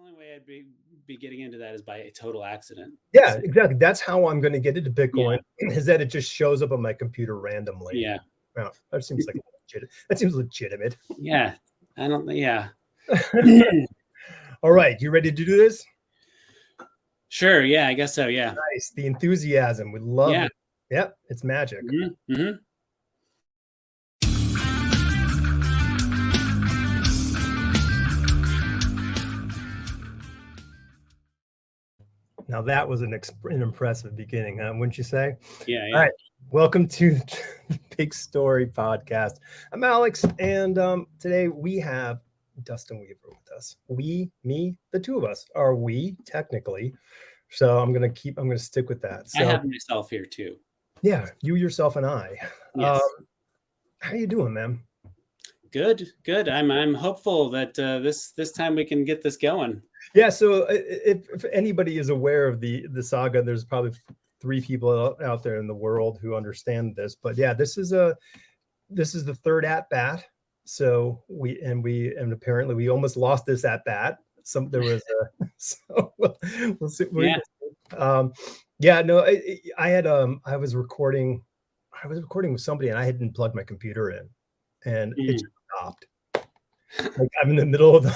only way I'd be getting into that is by a total accident. Yeah, So, exactly. That's how I'm going to get into Bitcoin, yeah. is that it just shows up on my computer randomly. Yeah. Oh, that seems legitimate. Yeah. I don't. Yeah. All right, you ready to do this? Sure. Yeah. I guess so. Yeah. Nice. The enthusiasm. We love Yeah. it. Yep, it's magic. Mm-hmm. Mm-hmm. Now that was an impressive beginning, huh? Wouldn't you say? Yeah. All right. Welcome to the Big Story Podcast. I'm Alex, and today we have Dustin Weaver with us. Me, the two of us are we technically. So I'm gonna stick with that. So I have myself here too. yeah, you, yourself, and I. Yes. How you doing, man? Good. I'm hopeful that this time we can get this going. Yeah. So if anybody is aware of the saga, there's probably 3 people out there in the world who understand this. But yeah, this is the third at bat. So we apparently we almost lost this at bat. There was a so we'll see. No, I was recording with somebody and I hadn't plugged my computer in, and it just stopped. Like I'm in the middle of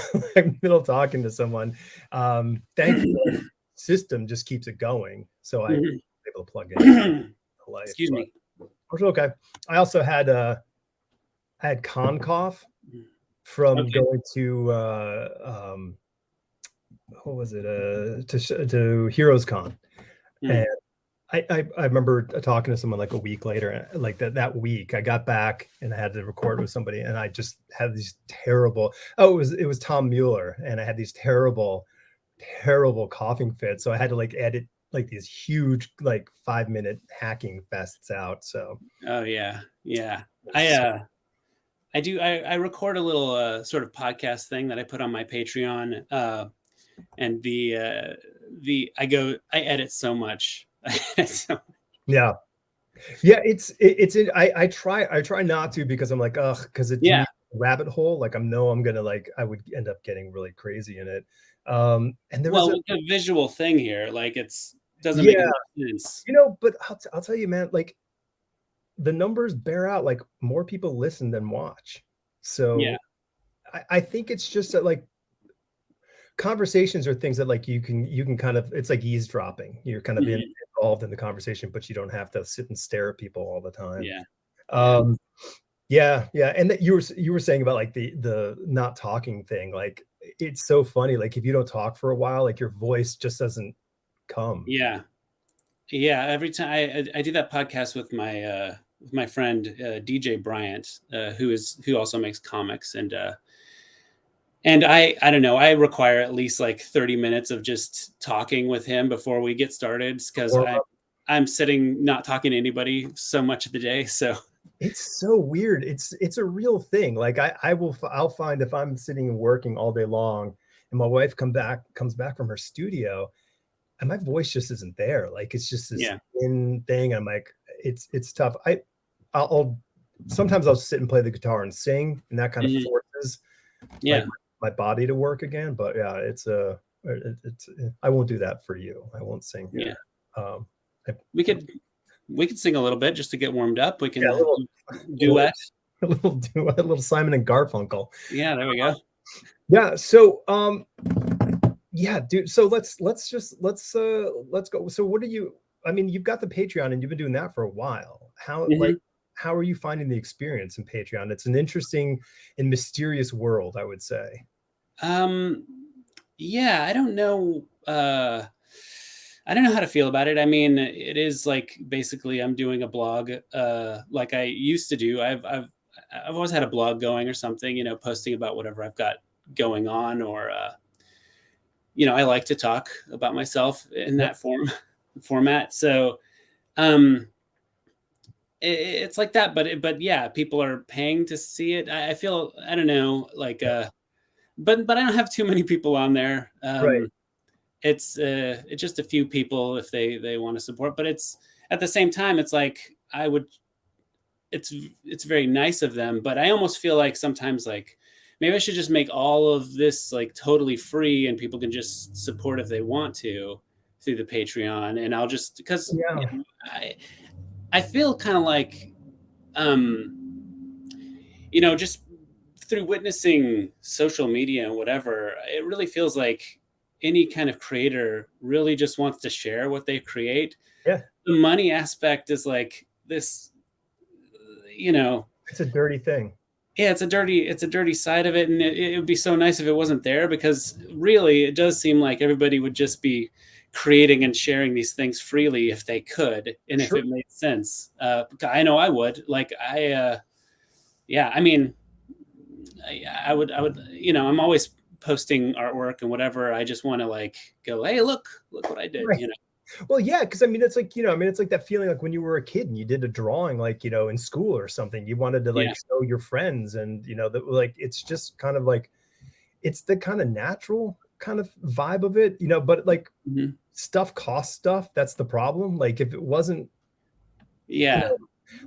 talking to someone. Thankfully, the system just keeps it going, so I was able to plug in. Excuse me. Okay. I also had con cough from going to what was it? To Heroes Con, and I remember talking to someone like a week later, like that week I got back and I had to record with somebody, and I just had these terrible. Oh, it was Tom Mueller, and I had these terrible coughing fits, so I had to like edit like these huge like 5-minute hacking fests out. So yeah. I record a little sort of podcast thing that I put on my Patreon, and I edit so much. Yeah, I try not to, because I'm like, because it's a rabbit hole. Like I would end up getting really crazy in it. And there was a visual thing here, like doesn't make sense. But I'll tell you, man, like the numbers bear out, like more people listen than watch. So I think it's just that like conversations are things that like you can kind of, it's like eavesdropping. You're kind of involved in the conversation, but you don't have to sit and stare at people all the time. And that you were saying about like the not talking thing, like it's so funny, like if you don't talk for a while, like your voice just doesn't come. Every time I do that podcast with my friend DJ Bryant, who also makes comics, and I don't know, I require at least like 30 minutes of just talking with him before we get started, because I'm sitting not talking to anybody so much of the day. So it's so weird. It's a real thing. Like I'll find if I'm sitting and working all day long and my wife comes back from her studio and my voice just isn't there. Like it's just this thin thing. I'm like, it's tough. I'll sometimes I'll sit and play the guitar and sing, and that kind of forces like my body to work again. But yeah, it's I won't do that for you. I won't sing here. We could sing a little bit just to get warmed up. We can a little duet. A little Simon and Garfunkel. Yeah, there we go. Yeah. So dude. So let's go. So what are you? I mean, you've got the Patreon and you've been doing that for a while. How are you finding the experience in Patreon? It's an interesting and mysterious world, I would say. I don't know. I don't know how to feel about it. I mean, it is like basically I'm doing a blog like I used to do. I've always had a blog going or something, posting about whatever I've got going on, or I like to talk about myself in that format. So it's like that, but yeah, people are paying to see it. I feel, I don't know, like but I don't have too many people on there. It's just a few people if they want to support, but it's at the same time, it's like it's very nice of them, but I almost feel like sometimes like maybe I should just make all of this like totally free and people can just support if they want to through the Patreon. And I'll just, because Yeah. I feel kind of like, just through witnessing social media and whatever, it really feels like any kind of creator really just wants to share what they create. Yeah. The money aspect is like this, It's a dirty thing. yeah, it's a dirty side of it. And it would be so nice if it wasn't there, because really it does seem like everybody would just be creating and sharing these things freely if they could. And if Sure. it made sense, I know I would like, yeah, I mean, I would, I'm always posting artwork and whatever. I just want to like go, hey, look what I did, Right. Well, yeah, because I mean, it's like, it's like that feeling like when you were a kid and you did a drawing, like, in school or something, you wanted to Yeah. like show your friends, and that, like, it's just kind of like, it's the kind of natural kind of vibe of it, but like, Mhm. stuff costs stuff. That's the problem. Like, if it wasn't, Yeah.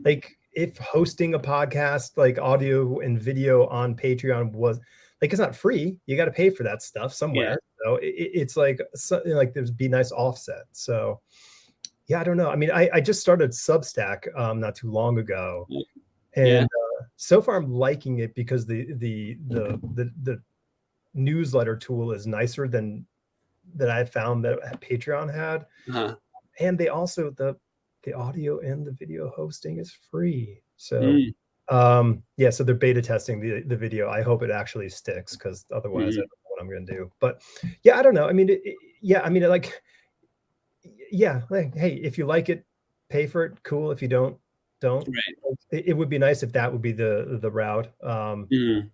like, if hosting a podcast, like audio and video on Patreon was like, it's not free. You got to pay for that stuff Yeah. somewhere. So it's like something like there's be nice offset. So yeah, I don't know. I mean, I just started Substack not too long ago, Yeah. and so far I'm liking it because the newsletter tool is nicer than that I found that Patreon had, Uh-huh. and they also the audio and the video hosting is free. So Mm. yeah, so they're beta testing the video. I hope it actually sticks, because otherwise I Mm. don't know what I'm gonna do. But yeah, I don't know. I mean, yeah, I mean, like, yeah, like, hey, if you like it, pay for it. Cool. If you don't. Right. It would be nice if that would be the route. Mm.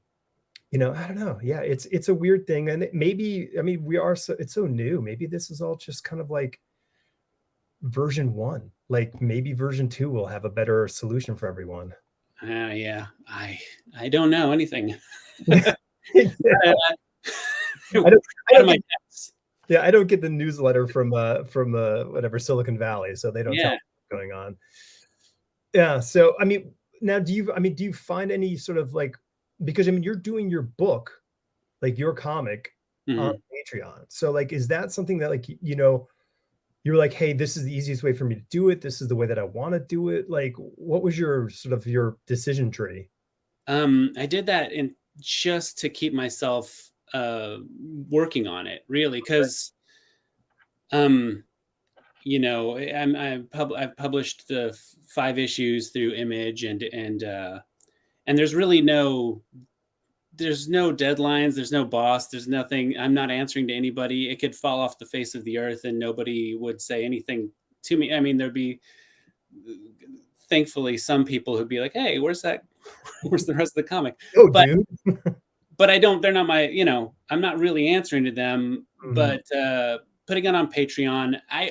I don't know. Yeah, it's a weird thing, and maybe, I mean, it's so new. Maybe this is all just kind of like version one. Like, maybe version two will have a better solution for everyone. Yeah. I don't know anything. Yeah. I, I don't I out of don't my get depths. Yeah, I don't get the newsletter from whatever, Silicon Valley, so they don't tell Yeah. me what's going on. Yeah, so I mean, now do you find any sort of like, because I mean, you're doing your book, like your comic, on Mhm. Patreon. So like, is that something that, like, you're like, hey, this is the easiest way for me to do it. This is the way that I want to do it. Like, what was your sort of your decision tree? I did that in just to keep myself working on it, really, because um I've published the 5 issues through Image, and there's no deadlines, there's no boss, there's nothing. I'm not answering to anybody. It could fall off the face of the earth and nobody would say anything to me. I mean, there'd be thankfully some people who'd be like, hey, where's that where's the rest of the comic? Oh, but dude. but I don't, they're not my, I'm not really answering to them. Mhm. But putting it on Patreon, I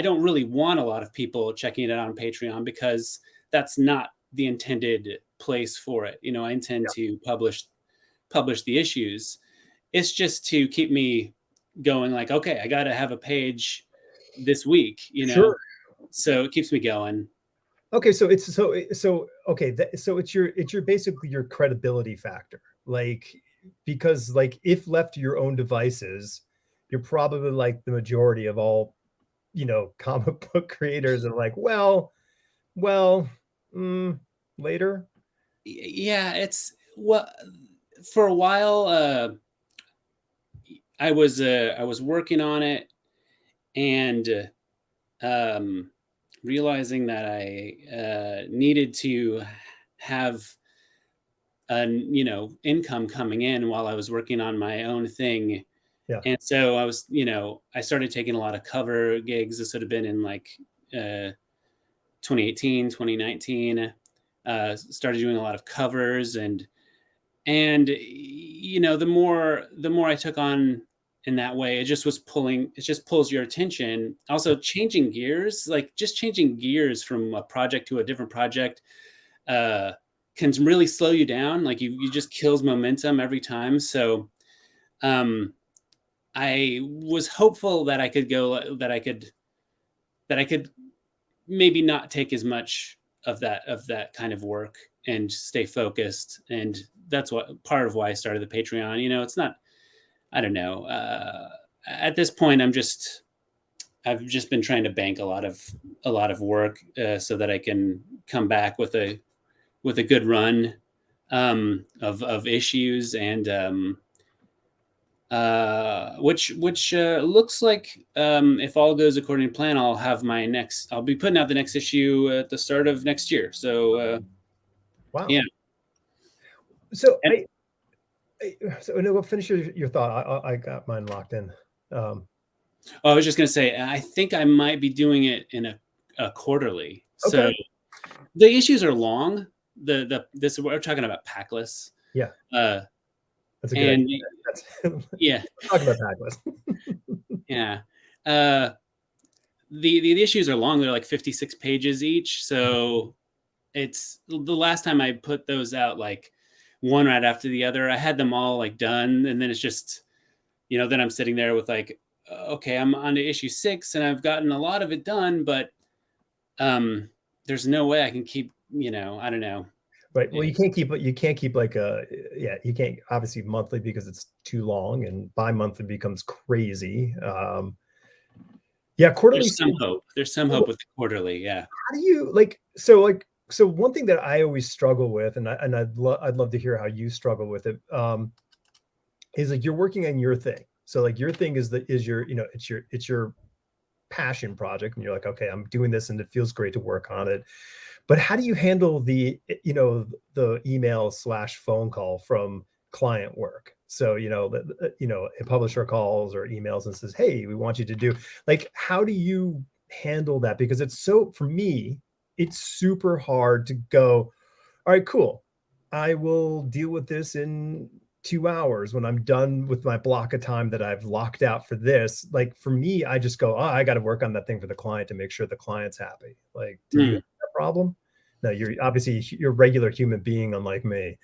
don't really want a lot of people checking it out on Patreon, because that's not the intended place for it. I intend Yeah. to publish the issues. It's just to keep me going, like, okay, I got to have a page this week, Sure. so it keeps me going. Okay, so okay, so it's your basically your credibility factor. Like, because like, if left to your own devices, you're probably like the majority of all, comic book creators are like, well, mm, later. Yeah, it's what, for a while I was working on it, and um, realizing that I needed to have income coming in while I was working on my own thing. Yeah. And so I started taking a lot of cover gigs. This would have been in like 2018, 2019. Started doing a lot of covers, and the more I took on in that way, it just pulls your attention. Also, changing gears, like just changing gears from a project to a different project, uh can really slow you down. Like, you just kills momentum every time. So um I was hopeful that I could maybe not take as much of that kind of work and stay focused, and that's what part of why I started the Patreon. You know, it's not, I don't know. At this point, I've just been trying to bank a lot of work so that I can come back with a good run of issues, and which looks like, if all goes according to plan, I'll be putting out the next issue at the start of next year. So Wow. yeah. So And so no, finish your thought. I got mine locked in. I was just gonna say, I think I might be doing it in a quarterly. So Okay. the issues are long. This we're talking about Paklis. Yeah. Uh, That's a good and idea. That's yeah, talk about Paklis. yeah. Uh, the issues are long. They're like 56 pages each. So it's the last time I put those out, like one right after the other, I had them all like done, and then it's just, then I'm sitting there with like, okay, I'm on to issue 6 and I've gotten a lot of it done, but there's no way I can keep, I don't know. Right. Well, you can't keep like you can't obviously monthly because it's too long, and bi-monthly becomes crazy. Yeah, quarterly. There's some hope. There's some hope with the quarterly. Yeah. How do you so one thing that I always struggle with, and I'd love to hear how you struggle with it, is like you're working on your thing. So like your thing is your, it's your passion project, and you're like, okay, I'm doing this and it feels great to work on it. But how do you handle the email / phone call from client work? So, a publisher calls or emails and says, hey, we want you to do, like, how do you handle that? Because for me, it's super hard to go, all right, cool. I will deal with this in 2 hours when I'm done with my block of time that I've locked out for this. Like for me, I just go, I got to work on that thing for the client to make sure the client's happy. Like, do you have that problem? No, you're a regular human being, unlike me.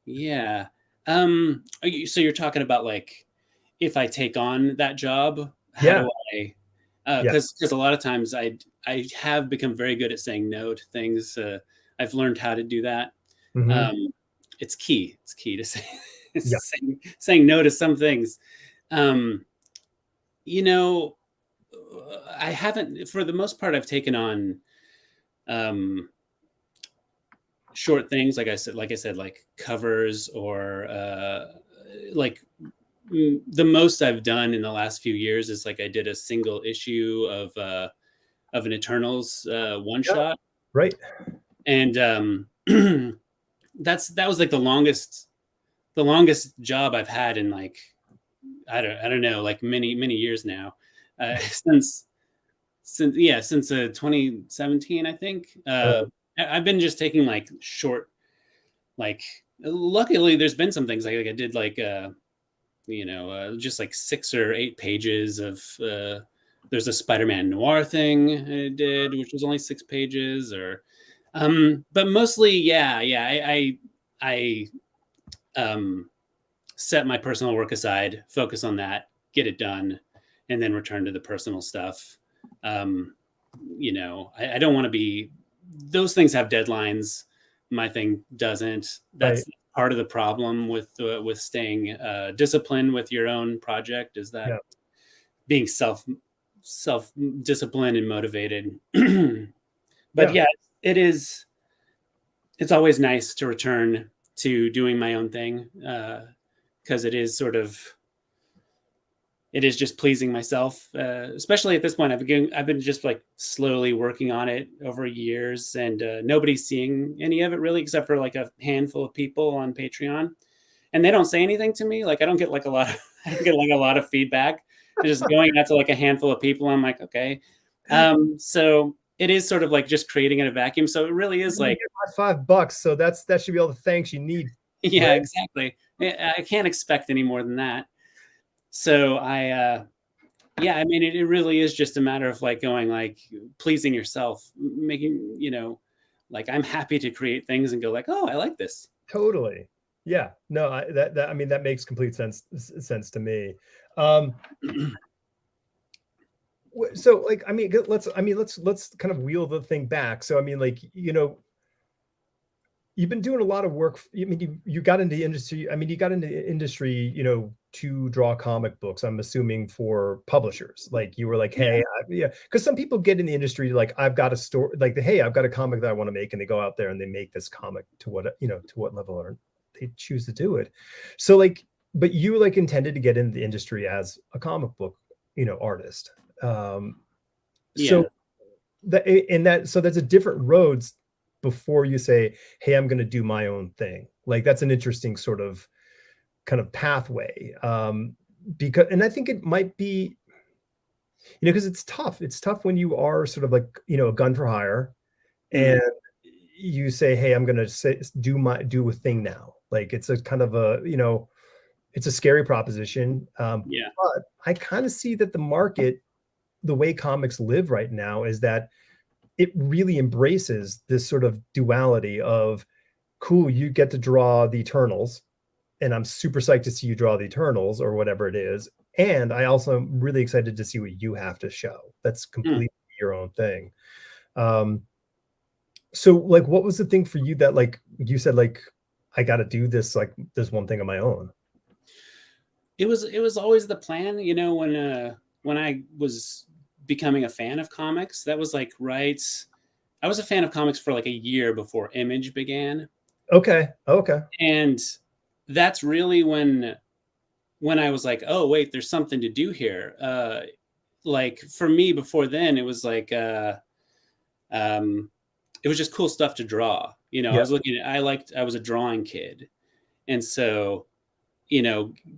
Yeah. So you're talking about like, if I take on that job, how Yeah. do I? Yeah. Because a lot of times I have become very good at saying no to things. I've learned how to do that. Mhm. It's key. It's key to Yeah. saying no to some things. Um, you know, I haven't, for the most part, I've taken on um, short things, like I said, like covers, or like the most I've done in the last few years is like I did a single issue of an Eternals one Yeah. shot, Right. and that was like the longest job I've had in like, I don't know, like many years now, since 2017, I think. I've been just taking like short, like, luckily there's been some things like I did like just like 6 or 8 pages of there's a Spider-Man noir thing I did, which was only 6 pages, or but mostly, I set my personal work aside, focus on that, get it done, and then return to the personal stuff. I don't want to be, those things have deadlines. My thing doesn't. Right. That's part of the problem with staying disciplined with your own project, is that Yeah. being self disciplined and motivated. But Yeah. yeah, it is. It's always nice to return to doing my own thing, because it is just pleasing myself, especially at this point. I've been just like slowly working on it over years, and nobody's seeing any of it really, except for like a handful of people on Patreon, and they don't say anything to me. Like I don't get like a lot of I don't get like a lot of feedback. It's just going out to like a handful of people. I'm like, okay, so it is sort of like just creating in a vacuum. So it really is like, $5, so that should be all the thanks you need. yeah, Right? exactly. I can't expect any more than that. So yeah, I mean, it really is just a matter of like going, like, pleasing yourself, making, like, I'm happy to create things and go like, oh, I like this. Totally. Yeah. No, I mean, that makes complete sense to me. Um, so like, I mean, let's kind of wheel the thing back. So I mean, like, you've been doing a lot of work. I mean, you got into the industry. I mean, you got into the industry, to draw comic books. I'm assuming for publishers. Like you were like, Yeah. hey, yeah, because some people get in the industry like, I've got a story, like, hey, I've got a comic that I want to make, and they go out there and they make this comic to what level or they choose to do it. So like, but you like intended to get into the industry as a comic book, artist. So Yeah. so that's a different roads before you say, hey, I'm going to do my own thing. Like that's an interesting sort of kind of pathway. Because, and I think it might be, because it's tough when you are sort of like, a gun for hire, and Mhm. you say, hey, I'm going to say, do a thing now. Like it's a kind of a, it's a scary proposition. Yeah. But I kind of see that the market, the way comics live right now, is that it really embraces this sort of duality of, cool, you get to draw the Eternals, and I'm super psyched to see you draw the Eternals or whatever it is. And I also am really excited to see what you have to show. That's Mm. completely your own thing. Um, so like, what was the thing for you that like you said, like, I got to do this, like this one thing on my own? It was always the plan, when I was becoming a fan of comics. That was like right. I was a fan of comics for like a year before Image began, Okay. Okay. and that's really when I was like, oh wait, there's something to do here. Like for me before then, it was like um, it was just cool stuff to draw. I Yeah. was looking at I was a drawing kid, and so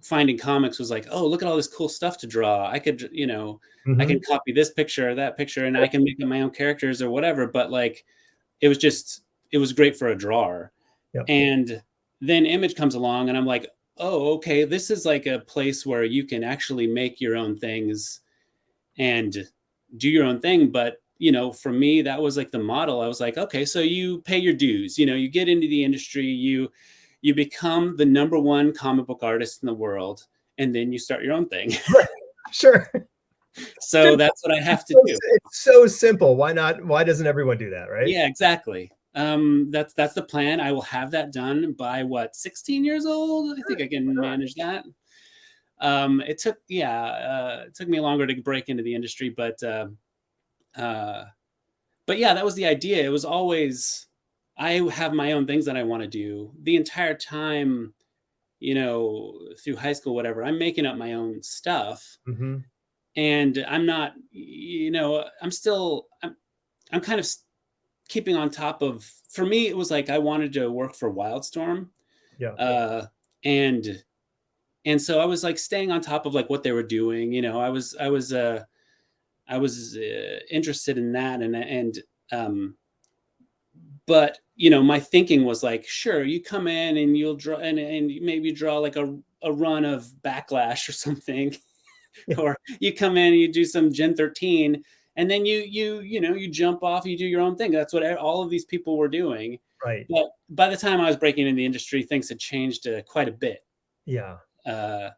finding comics was like, oh, look at all this cool stuff to draw. I Mm-hmm. can copy this picture or that picture, and I can make up my own characters or whatever. But like, it was great for a drawer. Yeah. And then Image comes along, and I'm like, oh, okay, this is like a place where you can actually make your own things and do your own thing. But for me, that was like the model. I was like, okay, so you pay your dues. You get into the industry, you become the number one comic book artist in the world, and then you start your own thing. Right. Sure. So that's what I have to do. It's so simple. Why not? Why doesn't everyone do that? Right. Yeah, exactly. That's the plan. I will have that done by what, 16 years old? I think I can manage that. It took me longer to break into the industry, uh, but yeah, that was the idea. It was always, I have my own things that I want to do the entire time, through high school, whatever. I'm making up my own stuff, Mm-hmm. and I'm not, I'm kind of keeping on top of. For me, it was like I wanted to work for Wildstorm, Yeah. uh, and so I was like staying on top of like what they were doing. I was interested in that, um, but my thinking was like, sure, you come in and you'll draw, and maybe draw like a run of Backlash or something, Yeah. or you come in and you do some Gen 13, and then you jump off, you do your own thing. That's what all of these people were doing. Right. But by the time I was breaking into the industry, things had changed quite a bit. Yeah. Uh,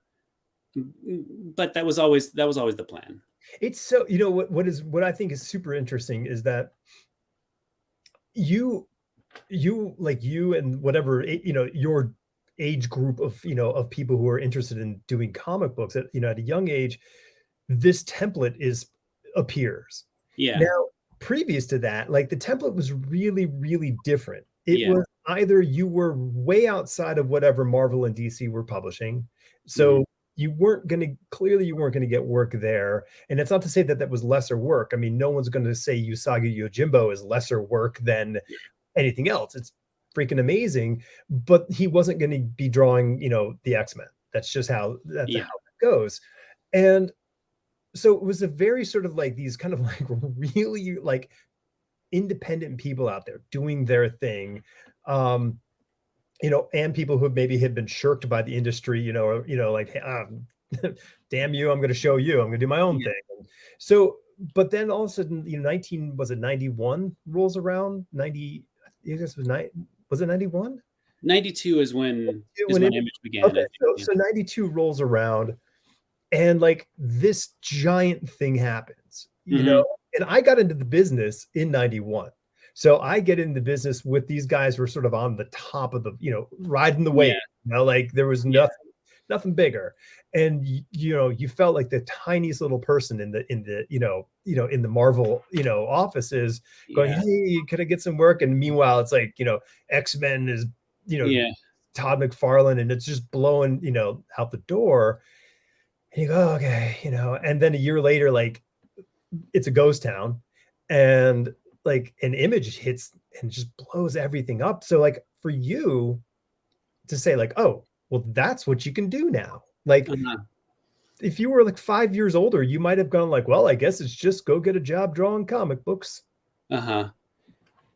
but that was always the plan. It's so, what I think is super interesting is that you like you and whatever, your age group of, of people who are interested in doing comic books at, at a young age, this template appears. Yeah, Now, previous to that, like the template was really, really different. It yeah, was either you were way outside of whatever Marvel and DC were publishing. mhm, So clearly you weren't going to get work there. And it's not to say that that was lesser work. I mean, no one's going to say Usagi Yojimbo is lesser work than yeah, anything else. It's freaking amazing, but he wasn't going to be drawing, the X-Men. That's how yeah, it goes. And so it was a very sort of like these kind of like really like independent people out there doing their thing. And people who maybe had been shirked by the industry, like, hey, damn you, I'm going to show you, I'm going to do my own yeah. thing. So, but then all of a sudden, 91 rolls around. 90, I guess was it 91? 92 is When it, Image began, okay, I think. so Yeah, 92 rolls around, and like this giant thing happens, hmm, and I got into the business in 91. So I get into business with these guys who are sort of on the top of the, riding the wave. Yeah. Like there was Yeah. nothing bigger. And you felt like the tiniest little person in the in the Marvel offices going, Yeah. hey, can I get some work? And meanwhile it's like X-Men is Yeah. Todd McFarlane, and it's just blowing out the door. And you go, okay, and then a year later, like it's a ghost town, and like an image hits and just blows everything up. So like for you to say like, oh, well, that's what you can do now. Like Uh-huh. if you were like 5 years older, you might have gone like, well, I guess it's just go get a job drawing comic books. Uh-huh.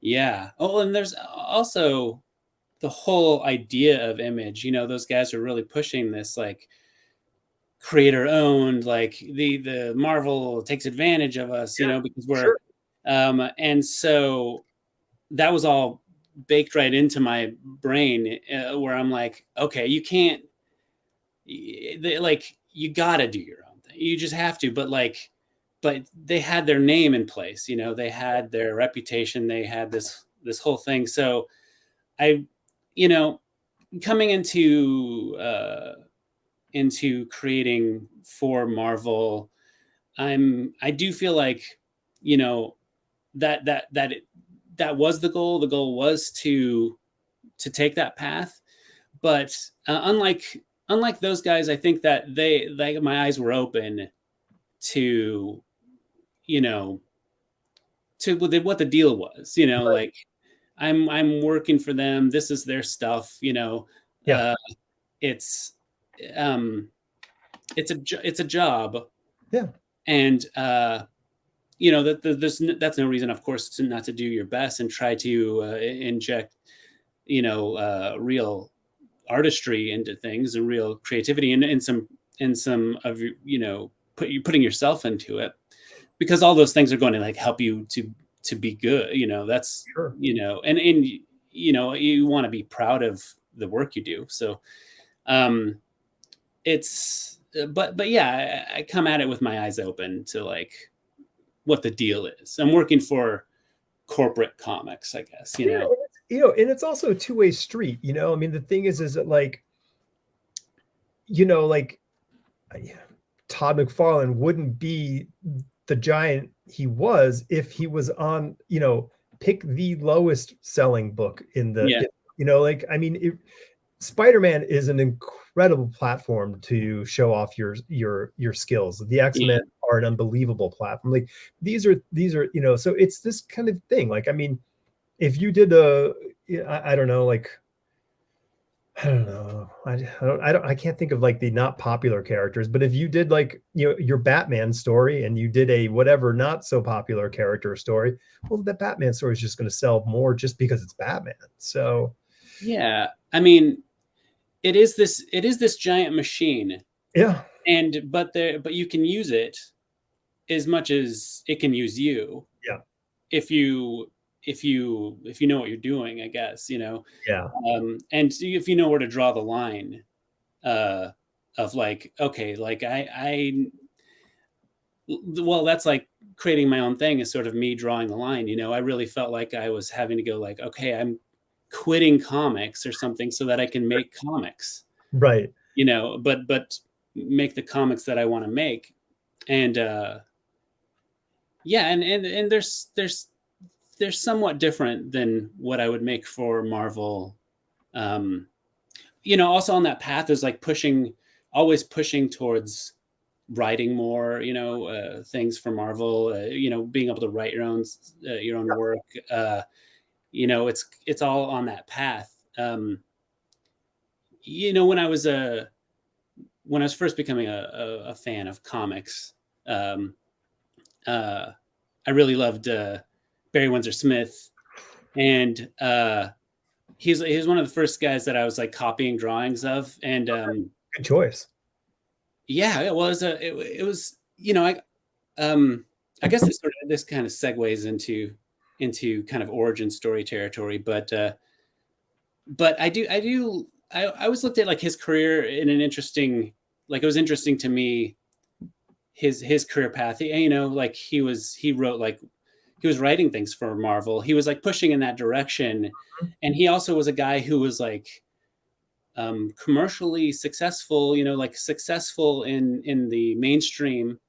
Yeah. Oh, and there's also the whole idea of image. Those guys are really pushing this like creator owned, like the Marvel takes advantage of us, Yeah, because we're sure. and so that was all baked right into my brain, where I'm like, okay, you can't, like, you got to do your own thing. You just have to. But they had their name in place. They had their reputation. They had this whole thing. So I, you know, coming into creating for Marvel, I do feel like, you know, that was the goal. The goal was to take that path. But unlike those guys, I think that my eyes were open to, you know, to what the deal was. Right. Like, I'm working for them. This is their stuff. Yeah. Uh, it's um, it's a job, Yeah. and that's no reason, of course, to not to do your best and try to inject real artistry into things and real creativity and some of putting yourself into it, because all those things are going to like help you to be good. That's Sure. and you want to be proud of the work you do. So um it's but yeah, I come at it with my eyes open to like what the deal is. I'm working for corporate comics, I guess. Yeah, and it's also a two-way street. I mean, the thing is that like, like Todd McFarlane wouldn't be the giant he was if he was on, pick the lowest selling book in Yeah. like, I mean, Spider-Man is an incredible platform to show off your skills. The X-Men Yeah. are an unbelievable platform. Like these are, so it's this kind of thing. Like, I mean, if you did I don't know, like, I don't know. I can't think of like the not popular characters, but if you did like, your Batman story and you did a whatever not so popular character story, well, that Batman story is just going to sell more just because it's Batman. So, Yeah. I mean, it is this giant machine, yeah, but you can use it as much as it can use you, yeah, if you know what you're doing, I guess. yeah, And if you know where to draw the line, uh of like, okay, like well, that's like creating my own thing, is sort of me drawing the line. I really felt like I was having to go like, okay, I'm quitting comics or something so that I can make comics, right. but make the comics that I want to make. And yeah, and they're somewhat different than what I would make for Marvel. um Also on that path is like always pushing towards writing more, things for Marvel, being able to write your own work. It's all on that path. When I was first becoming a fan of comics, um, uh, I really loved Barry Windsor Smith, and he's one of the first guys that I was like copying drawings of. And Good choice. yeah, it was I guess this kind of segues into kind of origin story territory. But I always looked at like his career in an interesting, like, it was interesting to me, his career path. Like he wrote, like, he writing things for Marvel. He was like pushing in that direction, and he also was a guy who was like commercially successful, like successful in the mainstream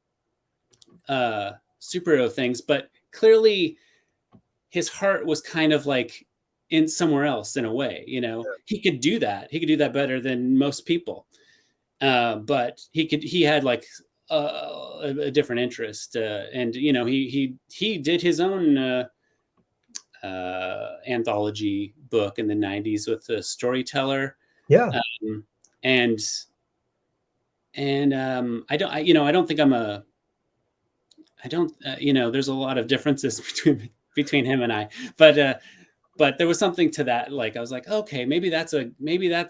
superhero things, but clearly his heart was kind of like in somewhere else in a way. He could do that. He could do that better than most people. But he had like a different interest, and he did his own anthology book in the 90s with a storyteller. Yeah. And I don't think there's a lot of differences between him and I, but there was something to that. Like I was like, okay, maybe that's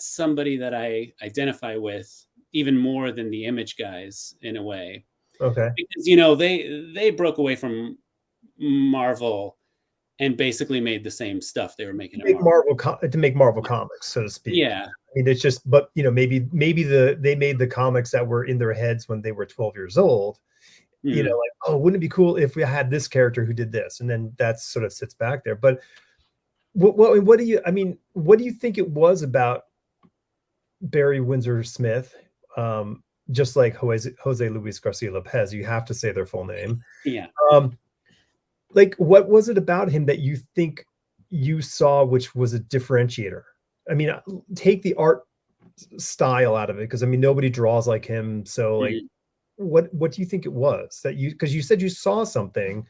somebody that I identify with even more than the Image guys in a way. Okay. Because they broke away from Marvel and basically made the same stuff they were making to make Marvel comics, so to speak. Yeah. I mean, it's just, but maybe they made the comics that were in their heads when they were 12 years old. Mm-hmm. Like, oh, wouldn't it be cool if we had this character who did this, and then that sort of sits back there. But what do you think it was about Barry Windsor Smith? Just like Jose Luis Garcia Lopez, you have to say their full name. Yeah. Like, what was it about him that you think you saw which was a differentiator? I mean, take the art style out of it, because nobody draws like him. So like, what do you think it was that because you said you saw something,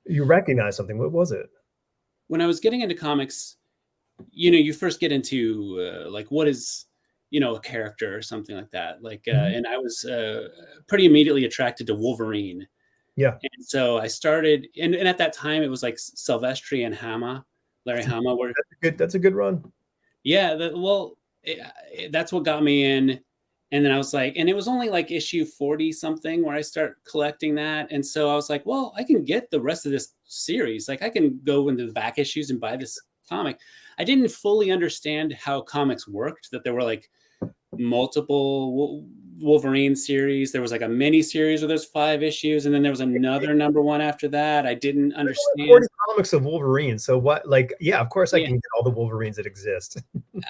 you recognized something. What was it? When I was getting into comics, you first get into like, what is a character or something like that. Like, and I was pretty immediately attracted to Wolverine. Yeah. And so I started, and at that time it was like Silvestri and Larry Hama were. That's a good run. Yeah. That's what got me in. And then I was like, and it was only like issue 40 something where I start collecting that. And so I was like, well, I can get the rest of this series. Like I can go into the back issues and buy this comic. I didn't fully understand how comics worked, that there were like multiple Wolverine series. There was like a mini series where there's 5 issues, and then there was another number 1 after that. I didn't understand. 40 comics of Wolverine. So what? Like, yeah, of course I can get all the Wolverines that exist.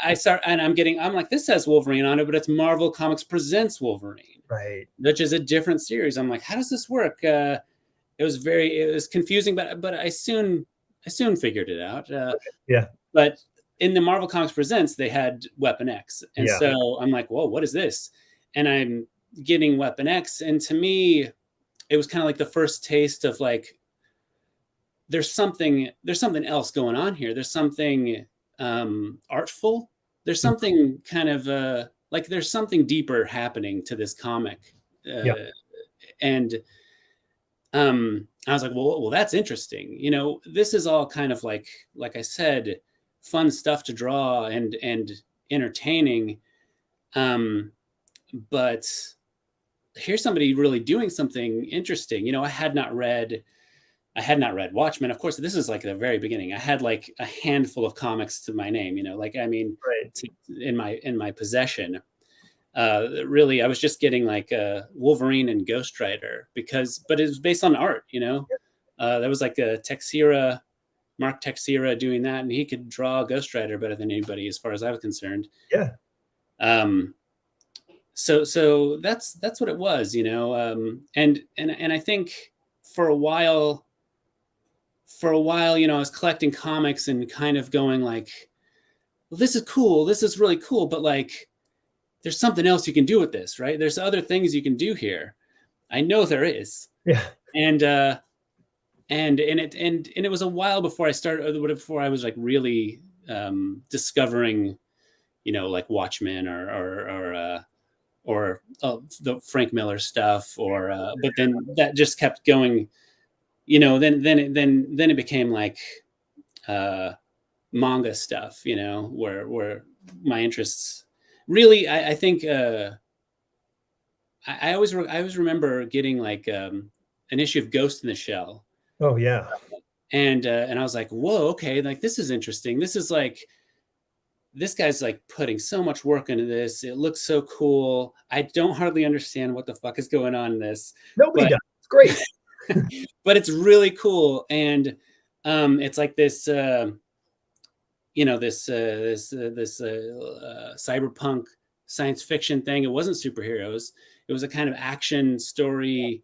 I'm like, this has Wolverine on it, but it's Marvel Comics Presents Wolverine, right? Which is a different series. I'm like, how does this work? It was confusing, but I soon figured it out. Yeah. But in the Marvel Comics Presents, they had Weapon X. And so I'm like, whoa, what is this? And I'm getting Weapon X. And to me, it was kind of like the first taste of like, there's something else going on here. There's something artful. There's something kind of like there's something deeper happening to this comic. And I was like, well, that's interesting. This is all kind of like I said, fun stuff to draw and entertaining. But here's somebody really doing something interesting. I had not read Watchmen. Of course, this is like the very beginning. I had like a handful of comics to my name, in my possession. Really, I was just getting like Wolverine and Ghost Rider but it was based on art, there was like a Mark Texeira doing that, and he could draw Ghost Rider better than anybody as far as I was concerned. Yeah. So that's what it was, and I think for a while, I was collecting comics and kind of going like, well, this is cool. This is really cool. But like, there's something else you can do with this, right? There's other things you can do here. I know there is. Yeah. And it was a while before I was like really discovering, like Watchmen or the Frank Miller stuff, but then that just kept going, then it became like manga stuff, where my interests really, I think I always remember getting like an issue of Ghost in the Shell. Oh yeah. And I was like, whoa, okay, like this is interesting. This is like, this guy's like putting so much work into this. It looks so cool. I don't hardly understand what the fuck is going on in this. Nobody does. It's great. but it's really cool. And it's like this, cyberpunk science fiction thing. It wasn't superheroes. It was a kind of action story.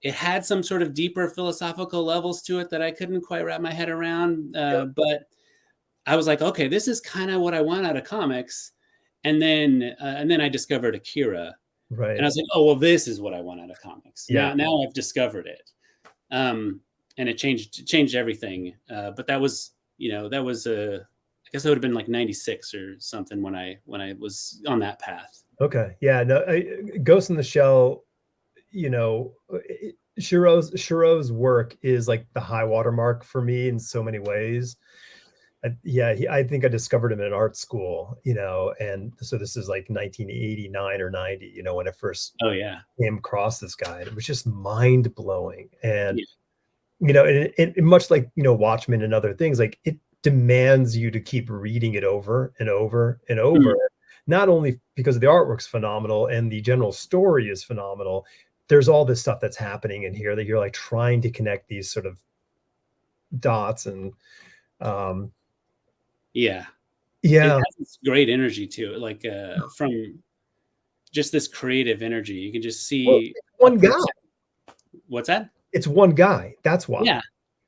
It had some sort of deeper philosophical levels to it that I couldn't quite wrap my head around. But I was like, okay, this is kind of what I want out of comics. And then I discovered Akira, and I Right. was like, oh well, this is what I want out of comics. Yeah. Now I've discovered it, and it changed everything. But that was, I guess that would have been like '96 or something when I was on that path. Okay. Yeah. No, Ghost in the Shell, you know, Shiro's work is like the high watermark for me in so many ways. Yeah, I think I discovered him in art school, and so this is like 1989 or 90, when I first Oh yeah, came across this guy. And it was just mind blowing. And, yeah. and much like, Watchmen and other things, like it demands you to keep reading it over and over and over, Mhm. not only because the artwork's phenomenal and the general story is phenomenal. There's all this stuff that's happening in here that you're like trying to connect these sort of dots. And um, Yeah. It yeah, has this great energy to it, like from just this creative energy. You can just well, see it's a one guy. person. What's that? It's one guy. That's why. Yeah,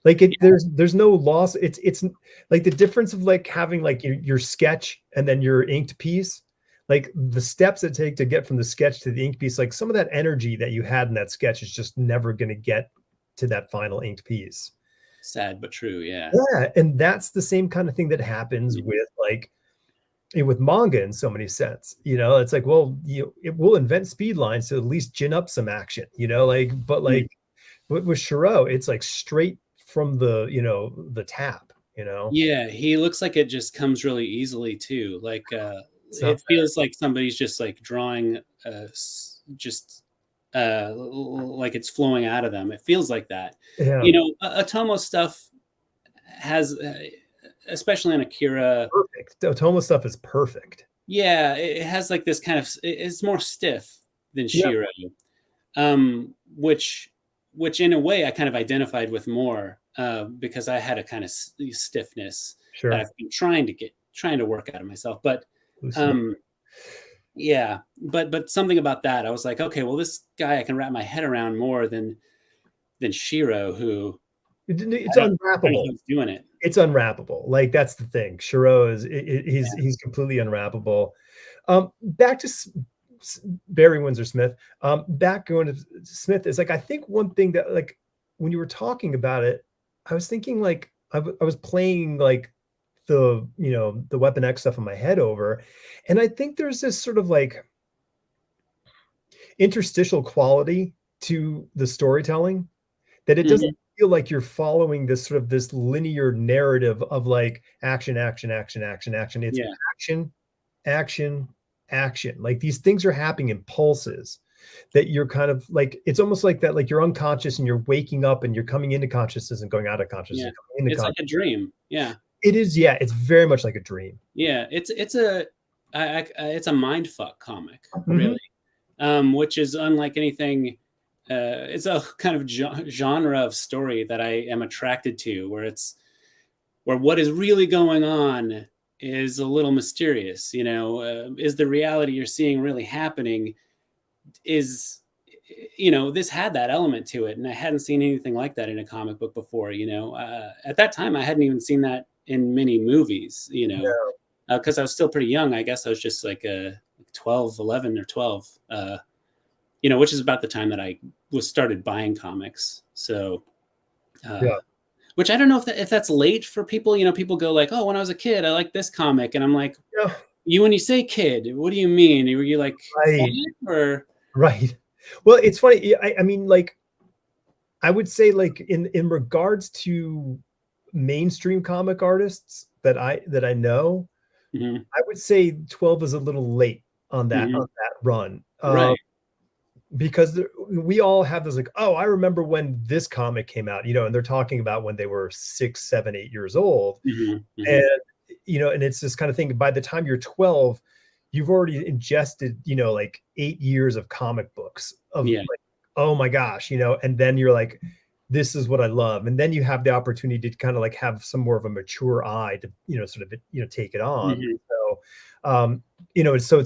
Like yeah, there's no loss. It's like the difference of like having like your sketch and then your inked piece, like the steps it take to get from the sketch to the ink piece, like some of that energy that you had in that sketch is just never going to get to that final inked piece. sad but true. Yeah. Yeah, and that's the same kind of thing that happens Mhm. with like with manga in so many sense. It's like, well, it will invent speed lines to at least gin up some action, but Mm. like with Shiro, it's like straight from the tap, Yeah, he looks like it just comes really easily too. Like it's not it feels like somebody's just like drawing just like it's flowing out of them. It feels like that. bad. Yeah, Atomo stuff has especially on Akira. perfect. The Otomo stuff is perfect. Yeah, it has like this kind of it's more stiff than Yeah, Shiro, which in a way I kind of identified with more because I had a kind of stiffness that sure. I've been trying to work out of myself. But Lucid. um, yeah, but something about that I was like, okay, well, this guy I can wrap my head around more than Shiro, who It's I don't know unwrappable. how he's doing it. It's unwrappable. Like that's the thing. Shiro is Yeah. he's completely unwrappable. Back to Barry Windsor Smith. Back going to Smith is like I think one thing that like when you were talking about it, I was thinking like I was playing like the Weapon X stuff in my head over, and I think there's this sort of like interstitial quality to the storytelling that it doesn't Mhm. feel like you're following this sort of this linear narrative of like action, action, action, action, action. It's Yeah. action, action, action. Like these things are happening in pulses that you're kind of like, it's almost like that, like you're unconscious and you're waking up and you're coming into consciousness and going out of consciousness Yeah. and coming into It's like a consciousness. dream. Yeah. It is, yeah, it's very much like a dream. Yeah. It's a mind fuck comic, Mhm. really, which is unlike anything. It's a kind of genre of story that I am attracted to, where what is really going on is a little mysterious. Is the reality you're seeing really happening? Is this had that element to it, and I hadn't seen anything like that in a comic book before. At that time, I hadn't even seen that in many movies. Because I was still pretty young. I guess I was just like 12, 11 or 12. Which is about the time that I was started buying comics. So, uh, Yeah. which I don't know if that's late for people. People go like, "Oh, when I was a kid, I liked this comic," and I'm like, Yeah. When you say kid, what do you mean? Were you like five Right. or?" Right. Well, it's funny. I mean, like, I would say like in regards to mainstream comic artists that I know, Mhm, I would say 12 is a little late on mhm. that run. Right. Because we all have this like, oh, I remember when this comic came out, and they're talking about when they were 6, 7, 8 years old. Mhm, And mhm. and it's this kind of thing. By the time you're 12, you've already ingested, like 8 years of comic books of Yeah. like, oh my gosh, and then you're like, this is what I love. And then you have the opportunity to kind of like have some more of a mature eye to, sort of, take it on. Mhm. So, so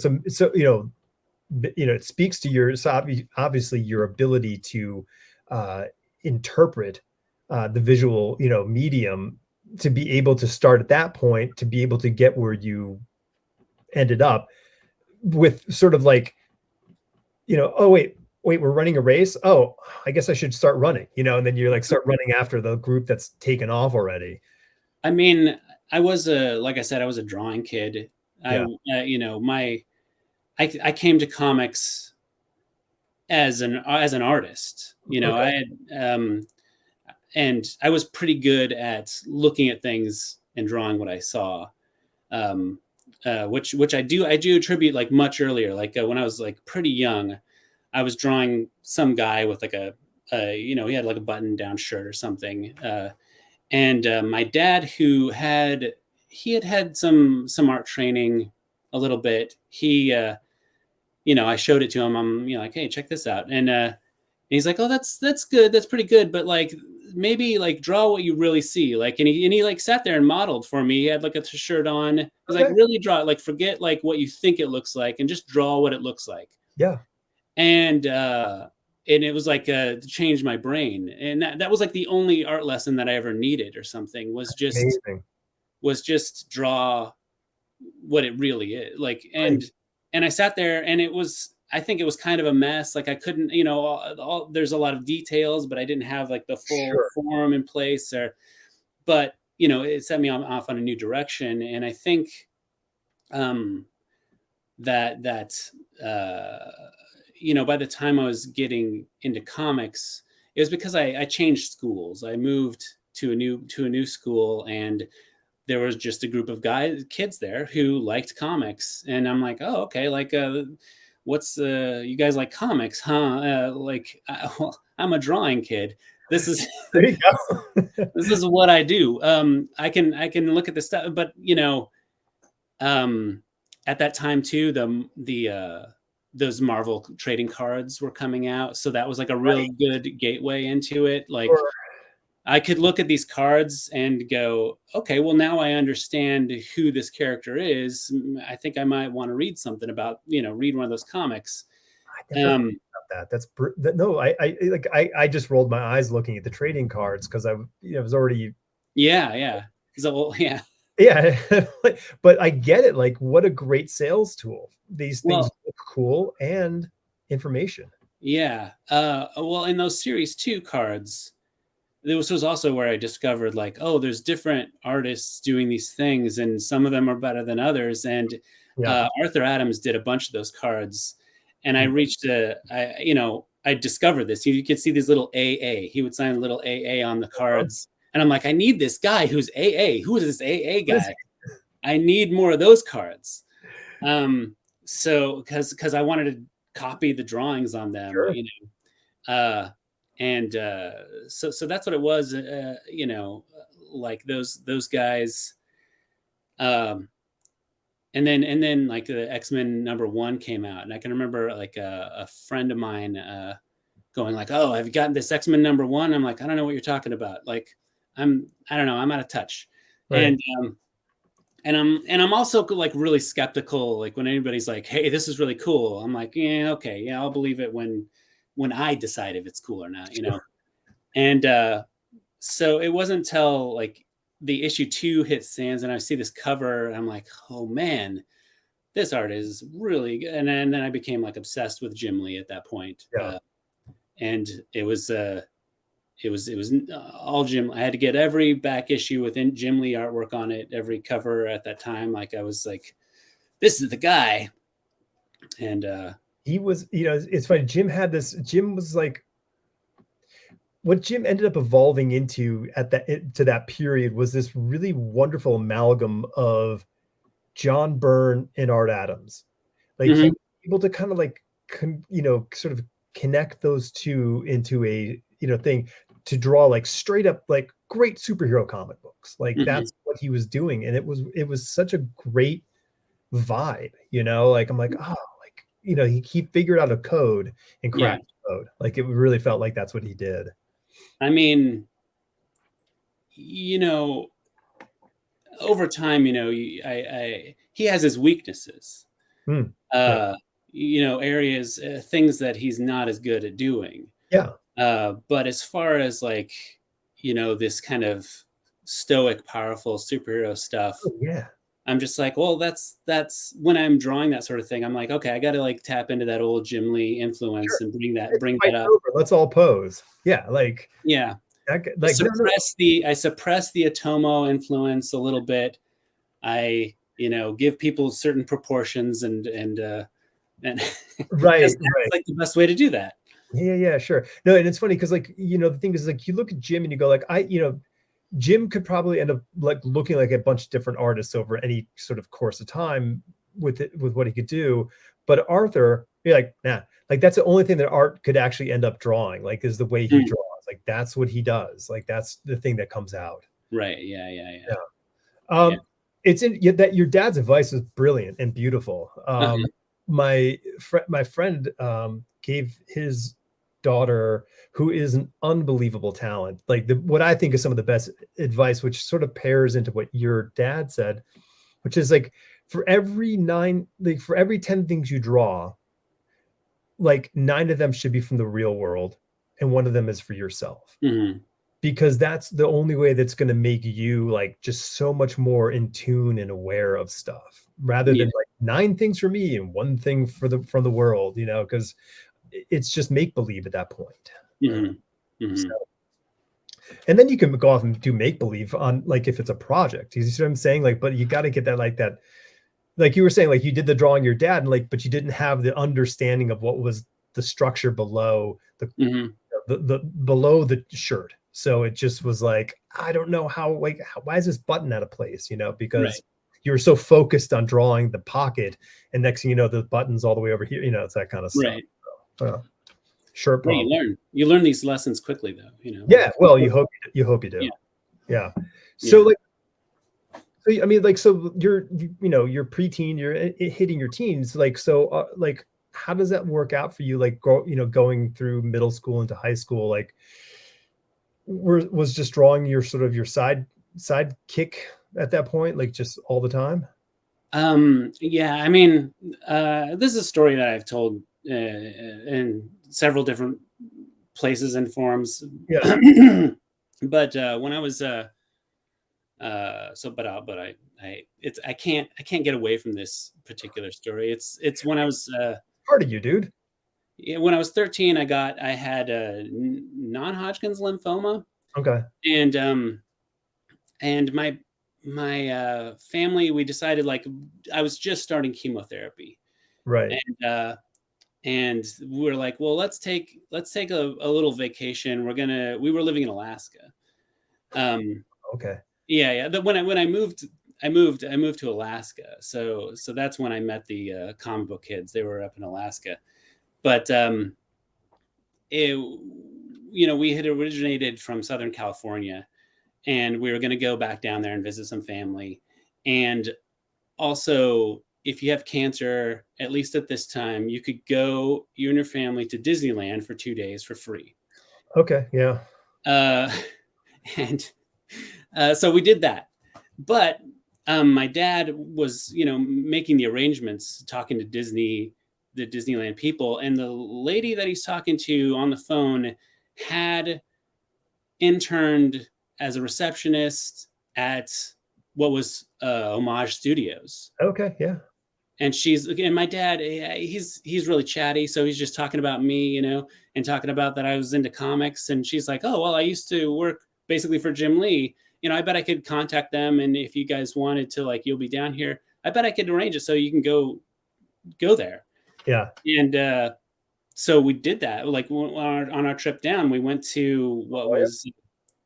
it speaks to your, so obviously your ability to uh, interpret the visual, medium, to be able to start at that point, to be able to get where you ended up with sort of like, oh, wait, we're running a race. Oh, I guess I should start running, and then you're like, start running after the group that's taken off already. I mean, like I said, I was a drawing kid. Yeah. I came to comics as an artist. Okay. I had, and I was pretty good at looking at things and drawing what I saw. Which I do attribute like much earlier, like when I was like pretty young, I was drawing some guy with like he had like a button down shirt or something. And my dad, he had some art training a little bit. I showed it to him. I'm like, hey, check this out. And he's like, oh, that's good. That's pretty good. But like, maybe like draw what you really see. Like, and he like sat there and modeled for me. He had like a shirt on. He's like, really draw it. Like, forget like what you think it looks like and just draw what it looks like. Yeah. And it was like to change my brain. And that was like the only art lesson that I ever needed or something, was Amazing. just draw what it really is. Like, Right. and I sat there, and I think it was kind of a mess. Like, I couldn't, there's a lot of details, but I didn't have like the full Sure. form in place, but it set me off on a new direction. And I think that by the time I was getting into comics, it was because I changed schools. I moved to a new school, and there was just a group of kids there who liked comics. And I'm like, oh, okay. Like, you guys like comics, huh? Well, I'm a drawing kid. This is, There you go. this is what I do. I can look at this stuff, but at that time too, those Marvel trading cards were coming out. So that was like a real good gateway into it. Like, Sure. I could look at these cards and go, okay, well, now I understand who this character is. I think I might want to read something about, read one of those comics. I never thought about that. No, I just rolled my eyes looking at the trading cards because I was already. Yeah. So, yeah. Yeah. But I get it. Like, what a great sales tool. These things look cool and information. Yeah. Well, in those series 2 cards, this was also where I discovered like, oh, there's different artists doing these things, and some of them are better than others. And Arthur Adams did a bunch of those cards, and I discovered this. You could see these little AA. He would sign a little AA on the cards, and I'm like, I need this guy who's AA. Who is this AA guy? I need more of those cards. So because I wanted to copy the drawings on them, Sure. and so that's what it was, like those guys. And then like the X-Men #1 came out, and I can remember like a friend of mine going like, oh, have you gotten this X-Men #1? I'm like, I don't know what you're talking about. Like, I don't know, I'm out of touch. Right. And I'm also like really skeptical. Like, when anybody's like, hey, this is really cool, I'm like, yeah, okay, yeah, I'll believe it when I decide if it's cool or not, And so it wasn't until like the issue 2 hit stands, and I see this cover, and I'm like, oh man, this art is really good. And then I became like obsessed with Jim Lee at that point. Yeah. And it was all Jim. I had to get every back issue with Jim Lee artwork on it, every cover at that time. Like, I was like, this is the guy. And he was, it's funny. Jim was like, what Jim ended up evolving into to that period was this really wonderful amalgam of John Byrne and Art Adams. Like, he was able to kind of like, sort of connect those two into a, thing to draw like straight up, like great superhero comic books. Like, that's what he was doing. And it was such a great vibe, like, I'm like, oh, like, he figured out a code and cracked the code. Like, it really felt like that's what he did. I mean, you know, over time, you know, he has his weaknesses, Hmm. Yeah. uh, you know, areas, things that he's not as good at doing. Yeah. But as far as like, you know, this kind of stoic, powerful superhero stuff, Oh, yeah. I'm just like, well, that's when I'm drawing that sort of thing. I'm like, okay, I got to like tap into that old Jim Lee influence Sure. and It's bring that fight's up. over. Let's all pose. Yeah. Yeah, Like, no, no. I suppress the Atomo influence a little bit. I, you know, give people certain proportions and because Right. that's Right. like the best way to do that. Yeah, yeah, sure. No, and it's funny because, like, the thing is, like, you look at Jim and you go, like, Jim could probably end up like looking like a bunch of different artists over any sort of course of time with it, with what he could do. But Arthur, you're like, nah, like that's the only thing that Art could actually end up drawing, like, is the way he Mm, draws. Like, that's what he does. Like, that's the thing that comes out. right. Yeah. Yeah. Yeah. Yeah. Yeah. It's in yeah, that your dad's advice was brilliant and beautiful. Uh-huh. My friend gave his daughter, who is an unbelievable talent, like what I think is some of the best advice, which sort of pairs into what your dad said, which is like, for every 10 things you draw, like 9 of them should be from the real world, and one of them is for yourself, Mhm. because that's the only way that's going to make you like just so much more in tune and aware of stuff, rather Yeah. than like 9 things for me and one thing for the from the world, because it's just make believe at that point. Mhm. So, Mhm. and then you can go off and do make believe on, like, if it's a project. You see what I'm saying? Like, but you got to get that, like you were saying, like you did the drawing your dad, and like, but you didn't have the understanding of what was the structure below Mhm. the below the shirt. So it just was like, I don't know why is this button out of place? Right. Because you were so focused on drawing the pocket, and next thing you know, the button's all the way over here. It's that kind of stuff. Right. Uh, Shirt Yeah, problem. you learn these lessons quickly though, Yeah. like Well, you hope you do. yeah. Yeah. So Yeah. like, so I mean, like, so you're preteen, you're hitting your teens, like, so like, how does that work out for you? Like, going through middle school into high school, like, was just drawing your sort of your side kick at that point, like, just all the time? Yeah, I mean, this is a story that I've told in several different places and forms. Yeah. But when I was but I can't get away from this particular story. It's when I was Part of you, dude. yeah, when I was 13, I had non-Hodgkin's lymphoma, Okay. and my family, we decided, like, I was just starting chemotherapy, Right. and we were like, well, let's take a little vacation. We were living in Alaska. Um, Okay. yeah, yeah. When I moved to Alaska. So that's when I met the comic book kids. They were up in Alaska, but it, we had originated from Southern California, and we were going to go back down there and visit some family. And also, if you have cancer, at least at this time, you could go, you and your family, to Disneyland for 2 days for free. Okay. Yeah. Uh, and so we did that. But my dad was, making the arrangements, talking to the Disneyland people, and the lady that he's talking to on the phone had interned as a receptionist at what was Homage Studios. Okay. Yeah. And my dad, he's really chatty, so he's just talking about me, and talking about that I was into comics. And she's like, oh, well, I used to work basically for Jim Lee. I bet I could contact them, and if you guys wanted to, like, you'll be down here, I bet I could arrange it so you can go there. Yeah. And so we did that. Like, on our trip down, we went to Oh, yeah.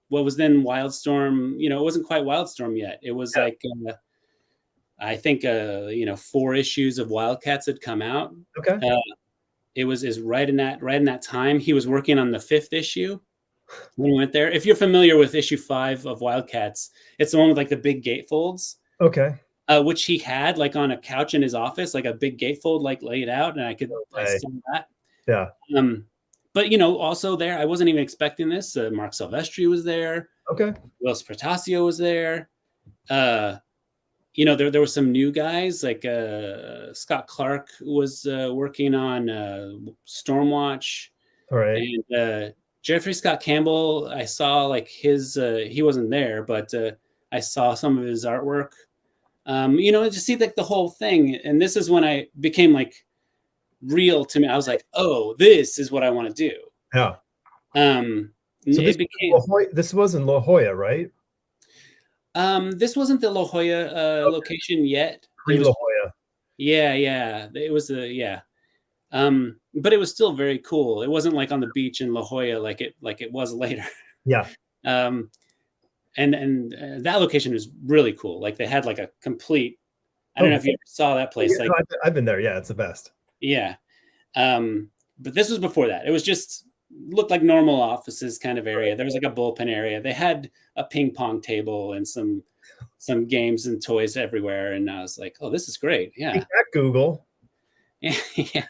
what was then Wildstorm. It wasn't quite Wildstorm yet. It was Yeah. like, I think 4 issues of Wildcats had come out. Okay. Uh, it was is right in that time. He was working on the 5th issue when we went there. If you're familiar with issue 5 of Wildcats, it's the one with like the big gatefolds, Okay. which he had like on a couch in his office, like a big gatefold, like laid out, and I Hey. saw that. Yeah. Um, but also there, I wasn't even expecting this. Mark Silvestri was there. Okay. Willis Protasio was there. There were some new guys like Scott Clark was working on Stormwatch, All right. and Jeffrey Scott Campbell. I saw like his. He wasn't there, but I saw some of his artwork. To see like the whole thing, and this is when I became like real to me. I was like, oh, this is what I want to do. Yeah. Um, So it became. this was in La Jolla, right? This wasn't the La Jolla Okay. location yet. It Pre was. La Jolla. Yeah. It was yeah. But it was still very cool. It wasn't like on the beach in La Jolla like it was later. Yeah. Um, and that location was really cool. Like they had like a complete. I don't know if you ever saw that place. Yeah, Like, no, I've been there. Yeah, it's the best. yeah. But this was before that. It was just looked like normal offices kind of area. There was like a bullpen area. They had a ping pong table and some games and toys everywhere. And I was like, oh, this is great. Yeah. Take that, Google. Yeah.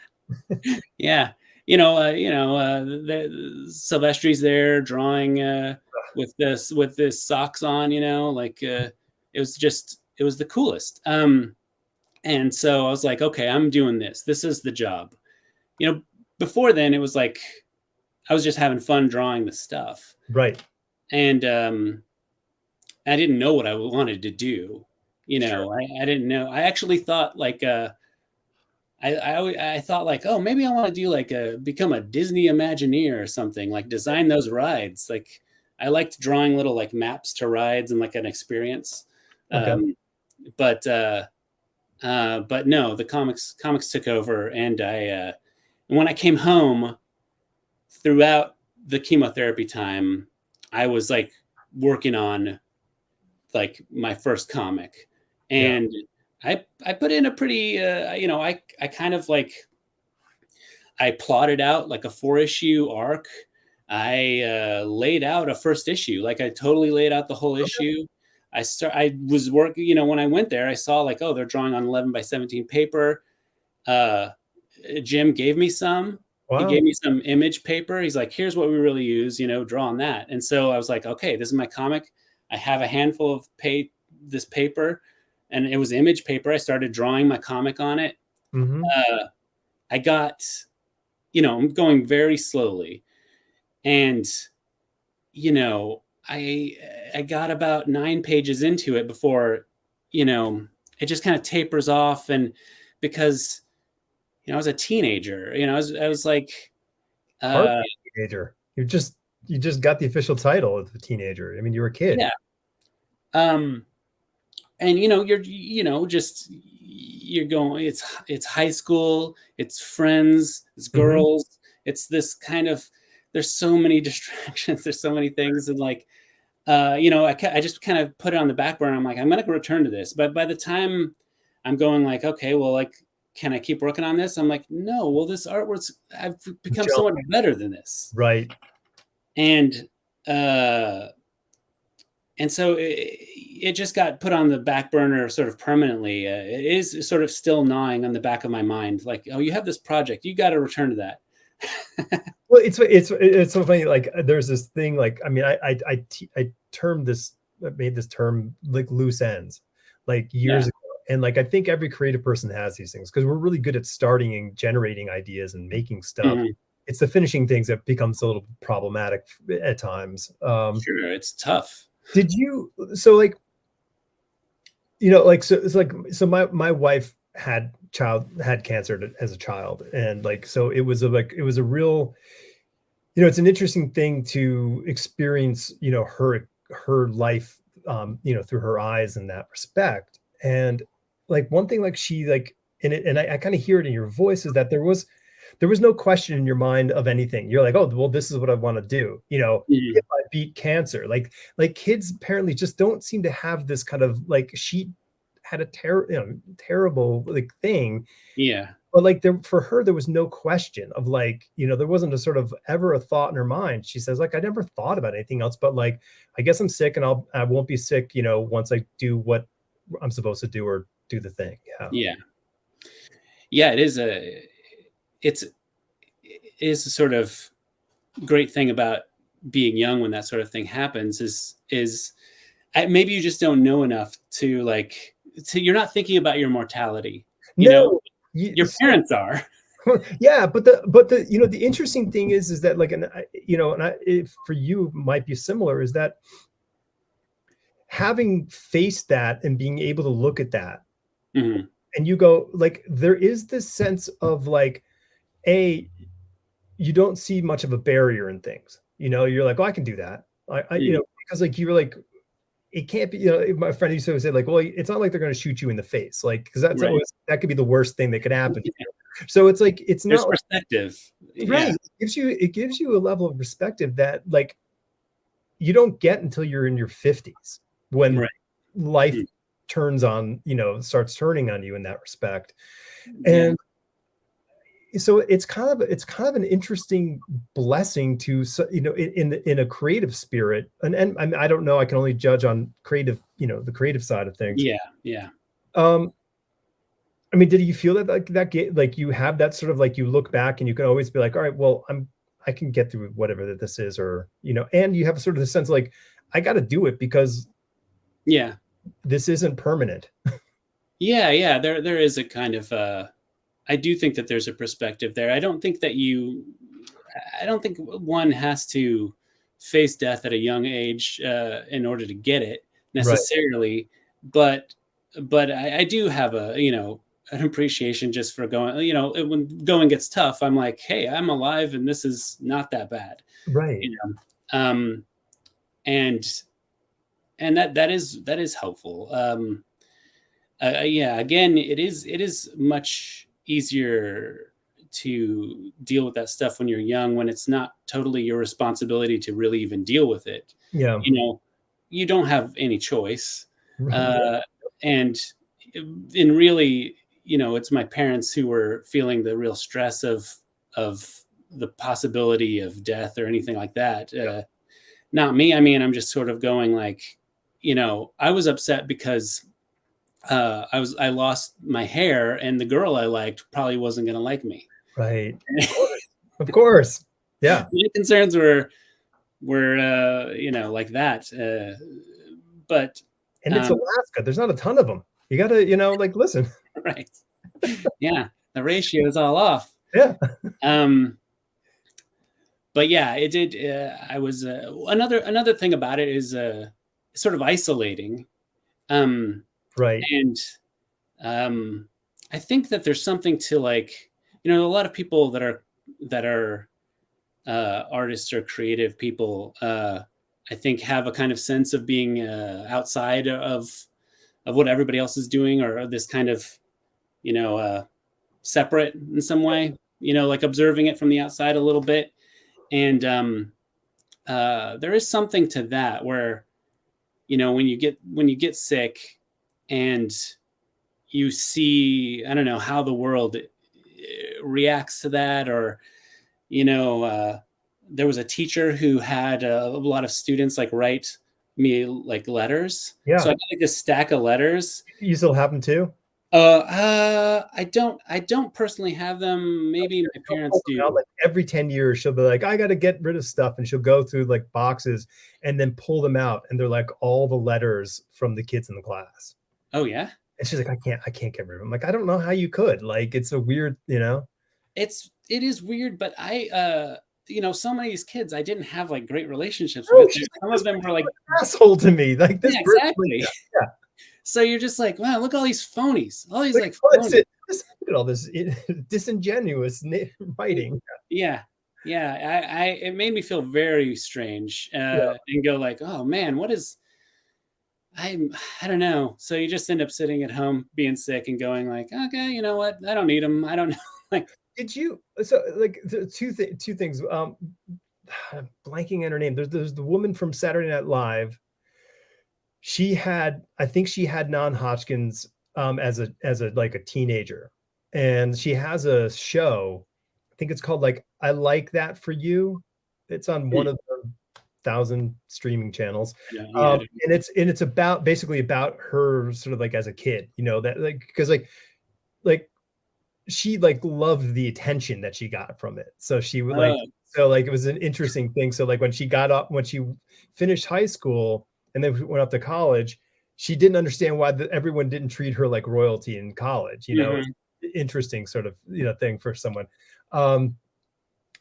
Yeah. The Silvestri's there drawing with this socks on, it was the coolest. And so I was like, okay, I'm doing this. This is the job. Before then it was like I was just having fun drawing the stuff. Right. And I didn't know what I wanted to do. Sure. I didn't know. I actually thought like I thought like, oh, maybe I want to do like become a Disney Imagineer or something, like design those rides. Like I liked drawing little like maps to rides and like an experience. Okay. But no, the comics took over, and when I came home throughout the chemotherapy time, I was like working on like my first comic, and I put in a pretty I kind of like I plotted out like a 4-issue arc. I laid out a first issue, like I totally laid out the whole issue. I was working, when I went there, I saw like, oh, they're drawing on 11 by 17 paper. Jim gave me some. He Wow. gave me some image paper. He's like, here's what we really use, draw on that. And so I was like, okay, this is my comic. I have a handful of this paper, and it was image paper. I started drawing my comic on it. Mm-hmm. I got, I'm going very slowly. And, I got about 9 pages into it before, it just kind of tapers off. And because, I was a teenager, I was like, Hardly a teenager. You just got the official title of a teenager. I mean, you were a kid. yeah. And you're going, it's high school, it's friends, it's girls, it's this kind of, there's so many distractions, there's so many things. And like, I just kind of put it on the back burner. I'm like, I'm going to return to this. But by the time I'm going like, okay, well, like, can I keep working on this? I'm like, no, well, this artwork's, I've become so much better than this. Right. And so it just got put on the back burner sort of permanently. It is sort of still gnawing on the back of my mind. Like, oh, you have this project, you got to return to that. Well, it's so funny. Like there's this thing, like, I mean, I made this term like loose ends, like years ago. And like, I think every creative person has these things because we're really good at starting and generating ideas and making stuff. Mm-hmm. It's the finishing things that becomes a little problematic at times. Sure, it's tough. Did you, so like, like, so it's like, so my wife had cancer as a child. And like, so it was a real, it's an interesting thing to experience, her life, through her eyes in that respect. And like, one thing, like she like, and I kind of hear it in your voice, is that there was no question in your mind of anything. You're like, oh, well, this is what I want to do. If I beat cancer, like kids apparently just don't seem to have this kind of like, she had a terrible like thing. Yeah. But like for her, there was no question of like, there wasn't a sort of ever a thought in her mind. She says like, I never thought about anything else, but like, I guess I'm sick and I won't be sick, once I do what I'm supposed to do or do the thing. Yeah. Yeah. It is a sort of great thing about being young when that sort of thing happens is maybe you just don't know enough to like you're not thinking about your mortality. You know, No, your so parents are. yeah, but the you know the interesting thing is that like, and you know, and if for you might be similar, is that having faced that and being able to look at that, Mhm. and you go like, there is this sense of like, a you don't see much of a barrier in things. You know, you're like, oh, I can do that. You Mm. know, because like you're like, it can't be, you know, my friend used to say like, well, it's not like they're going to shoot you in the face, like, because that's Right. always, that could be the worst thing that could happen to you. So it's like, it's There's not like, perspective. right. Yeah. It gives you a level of perspective that like you don't get until you're in your 50s, when Right. life Mm. turns on, you know, starts turning on you in that respect. Yeah. And so it's kind of an interesting blessing to, you know, in a creative spirit. And I don't know, I can only judge on creative, you know, the creative side of things. Yeah. Yeah. um I mean, did you feel that like like you have that sort of like, you look back and you can always be like, all right, well, I can get through whatever that this is, or you know, and you have sort of the sense like, I got to do it because Yeah. this isn't permanent. Yeah. Yeah. There is a kind of I do think that there's a perspective there. I don't think one has to face death at a young age in order to get it Right, necessarily, but I do have a an appreciation just for going. When going gets tough, I'm like, hey, I'm alive, and this is not that bad. right. You know, and that is helpful. Yeah, again, it is much easier to deal with that stuff when you're young, when it's not totally your responsibility to really even deal with it. Yeah. You know, you don't have any choice. Yeah. Uh, and in really, it's my parents who were feeling the real stress of the possibility of death or anything like that. Not me. I mean, I'm just sort of going like, I was upset because I lost my hair, and the girl I liked probably wasn't going to like me. Right. Of course. Of course. Yeah. My concerns were like that, but And it's um, Alaska. There's not a ton of them. You gotta, you know, like, listen. right, yeah, the ratio is all off. Yeah. Um, but yeah, it did. I was another thing about it is sort of isolating, um, Right. and um, I think that there's something to like, a lot of people that are artists or creative people, I think have a kind of sense of being outside of what everybody else is doing, or this kind of separate in some way. Like observing it from the outside a little bit, and there is something to that where when you get sick and you see, I don't know, how the world reacts to that, or you know, there was a teacher who had a lot of students like write me like letters. So Yeah. I got like this stack of letters. You still have them too? I don't personally have them. Maybe my She'll parents pull them out do. like every 10 years. She'll be like, I got to get rid of stuff. And she'll go through like boxes and then pull them out. And they're like all the letters from the kids in the class. Oh yeah, And she's like, I can't get rid of them. Like, I don't know how you could. Like, it's a weird, you know? it is weird, but some of these kids I didn't have like great relationships Oh, with. she's like, Some of this them were like, asshole to me. Like this yeah, person, like, exactly. yeah. So you're just like, wow, look at all these phonies, all these Like, like what's phonies. it? Look at all this disingenuous writing. Yeah. Yeah. It made me feel very strange, Yeah. and go like, oh man, I'm, I don't know. So you just end up sitting at home being sick and going like, okay, you know what? I don't need them. I don't know. Like, Did you, so like two things. I'm blanking on her name. There's the woman from Saturday Night Live. She had, I think she had non-Hodgkin's as a like a teenager. And she has a show. I think it's called like I Like That for You. It's on one hmm, of the thousand streaming channels. yeah. And it's about, basically about her sort of like as a kid, you know, that like, because like she like loved the attention that she got from it. So she would like, Oh, so like it was an interesting thing. So like when she got up, when she finished high school and then went up to college, she didn't understand why everyone didn't treat her like royalty in college. You know, mhm. interesting sort of, you know, thing for someone. Um,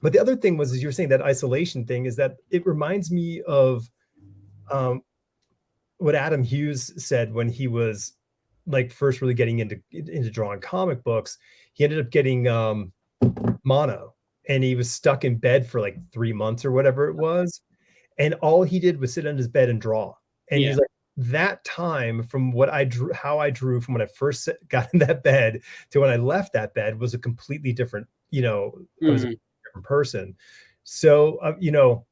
but the other thing was, as you were saying, that isolation thing is that it reminds me of um, what Adam Hughes said when he was like first really getting into drawing comic books. He ended up getting mono, and he was stuck in bed for like 3 months or whatever it was, and all he did was sit on his bed and draw. And Yeah. he's like, that time from what I drew, how I drew from when I first got in that bed to when I left that bed was a completely different, you know, I was a Mhm. different person. So you know,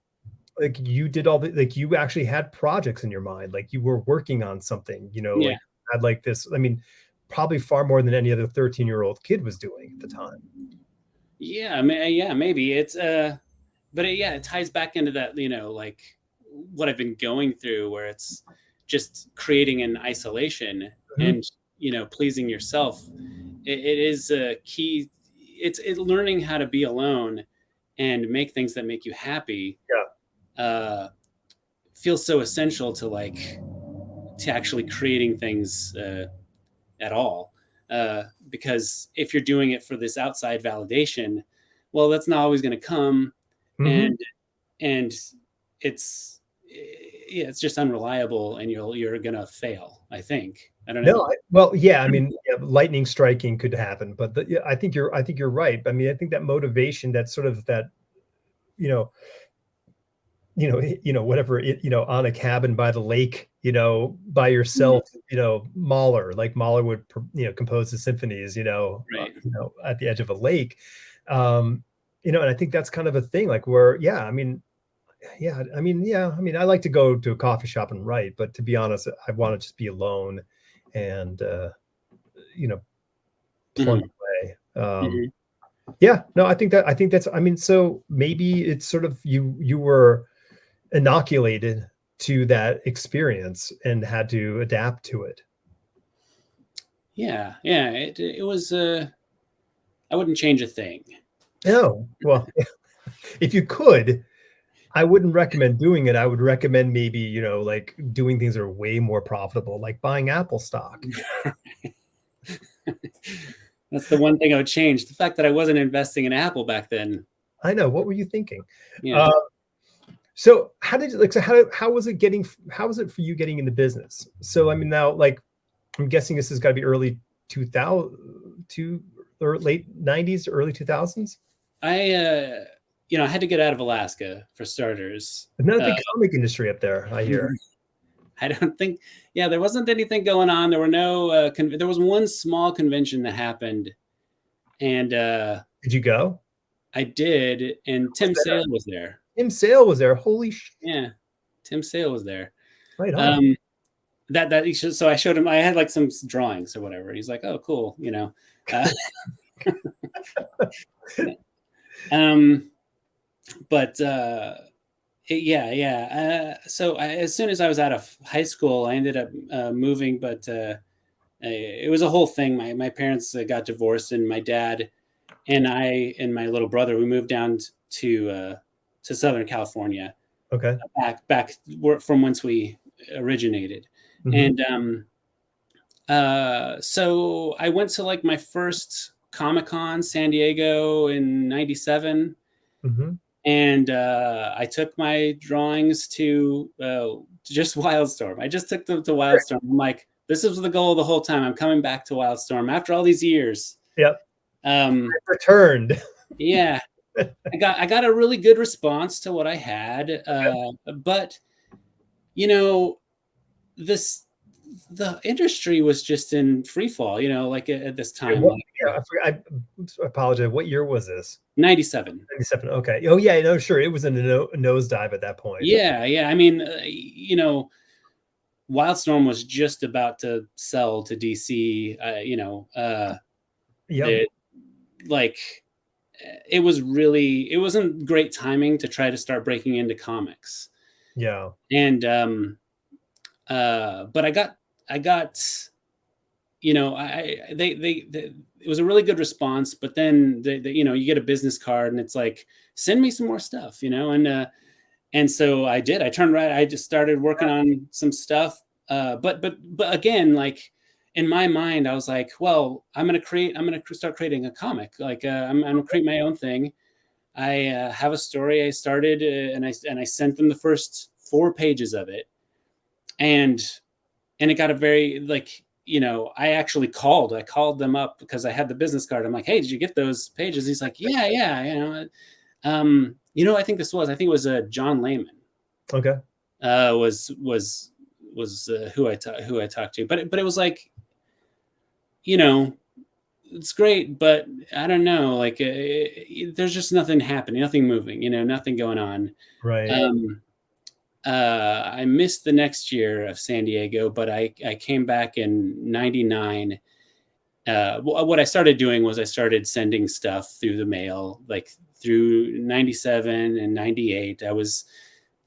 like you did all the, like you actually had projects in your mind, like you were working on something, you know, Yeah. like had like this, I mean, probably far more than any other 13-year-old kid was doing at the time. Yeah, yeah, maybe it's but yeah, it ties back into that, like what I've been going through, where it's just creating an isolation Mhm. and pleasing yourself. It is a key. It's learning how to be alone and make things that make you happy. Yeah. Uh, feels so essential to actually creating things at all. Because if you're doing it for this outside validation, well, that's not always going to come, Mhm. and and it's yeah, it's just unreliable, and you're gonna fail. I think. I don't No, know. well, yeah, I mean, yeah, lightning striking could happen, but yeah, I think you're right. I mean, I think that motivation, that sort of that, you know, whatever it, on a cabin by the lake, by Mhm. yourself, Mahler, like Mahler would, compose the symphonies, Right. at the edge of a lake. Um, and I think that's kind of a thing, like where, yeah, I mean, yeah, I mean, I like to go to a coffee shop and write, but to be honest, I want to just be alone and, you know, plunge Hmm. away. Hmm. Yeah, no, I think that's, I mean, so maybe it's sort of you were inoculated to that experience and had to adapt to it. Yeah. Yeah. It was. I wouldn't change a thing. No, well, if you could, I wouldn't recommend doing it. I would recommend maybe, like doing things that are way more profitable, like buying Apple stock. That's the one thing I would change. The fact that I wasn't investing in Apple back then. I know. What were you thinking? Yeah. Uh, so how did like so how was it getting how was it for you getting into business? So I mean now like I'm guessing this has got to be early 2000 to or late 90s, early 2000s. I I had to get out of Alaska for starters. Another Uh, big comic industry up there, I hear. I don't think, yeah, there wasn't anything going on. There were no, there was one small convention that happened, and Did you go? I did, and Was Tim there? Sale was there. Tim Sale was there. Holy sh! Yeah, Tim Sale was there. Right on. Um, so I showed him. I had like some drawings or whatever. He's like, "Oh, cool," Uh, um, but yeah, yeah. So as soon as I was out of high school, I ended up moving, but it was a whole thing. My parents got divorced, and my dad and I and my little brother, we moved down to Southern California, Okay. back from whence we originated. Hmm. And so I went to like my first Comic Con San Diego in '97, Hmm. and I took my drawings to just Wildstorm. I just took them to Wildstorm. I'm like, this was the goal the whole time. I'm coming back to Wildstorm after all these years. Yep. Um, Returned. yeah, I got a really good response to what I had, but you know this the industry was just in free fall. Like at this time, What, like yeah, I, forgot, I apologize. What year was this? '97. 97. Okay. Oh yeah, no, sure. It was in a nosedive at that point. Yeah, yeah. I mean, Wildstorm was just about to sell to DC. Yep. The like it wasn't great timing to try to start breaking into comics. Yeah. And but I got you know, it was a really good response, but then you know, you get a business card and it's like, send me some more stuff, you know, and so I did. I turned right. I just started working on some stuff. But again, like in my mind, I was like, well, I'm gonna start creating a comic. Like I'm gonna create my own thing. I have a story I started, and I sent them the first 4 pages of it, and it got a very, like, you know, I called them up because I had the business card. I'm like, hey, did you get those pages? He's like, yeah, you know. You know, I think it was John Layman. Okay. Was who I talked to, but it was like, you know, it's great, but I don't know, like there's just nothing happening, nothing moving, you know, nothing going on. Right. Um, I missed the next year of San Diego, but I came back in '99. What I started doing was I started sending stuff through the mail, like through '97 and '98. I was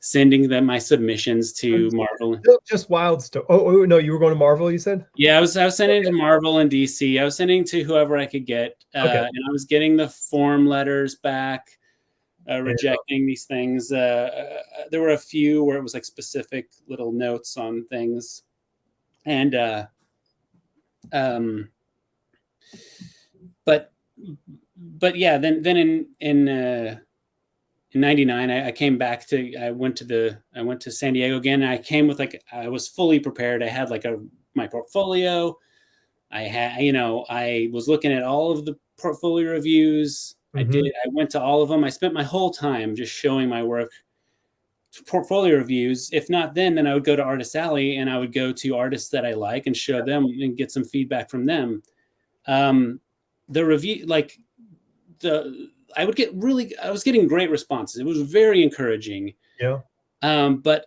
sending them my submissions to Marvel. Just wild stuff. Oh, no, you were going to Marvel, you said? Yeah, I was sending Okay. to Marvel and DC. I was sending to whoever I could get, Okay. and I was getting the form letters back, Yeah. rejecting these things. There were a few where it was like specific little notes on things, and um, but yeah, then in '99, I came back to, I went to San Diego again. I came with like, I was fully prepared. I had like my portfolio. I had, you know, I was looking at all of the portfolio reviews. Mm-hmm. I went to all of them. I spent my whole time just showing my work to portfolio reviews. If not then I would go to Artist Alley and I would go to artists that I like and show them and get some feedback from them. The review, like I was getting great responses. It was very encouraging. Yeah. But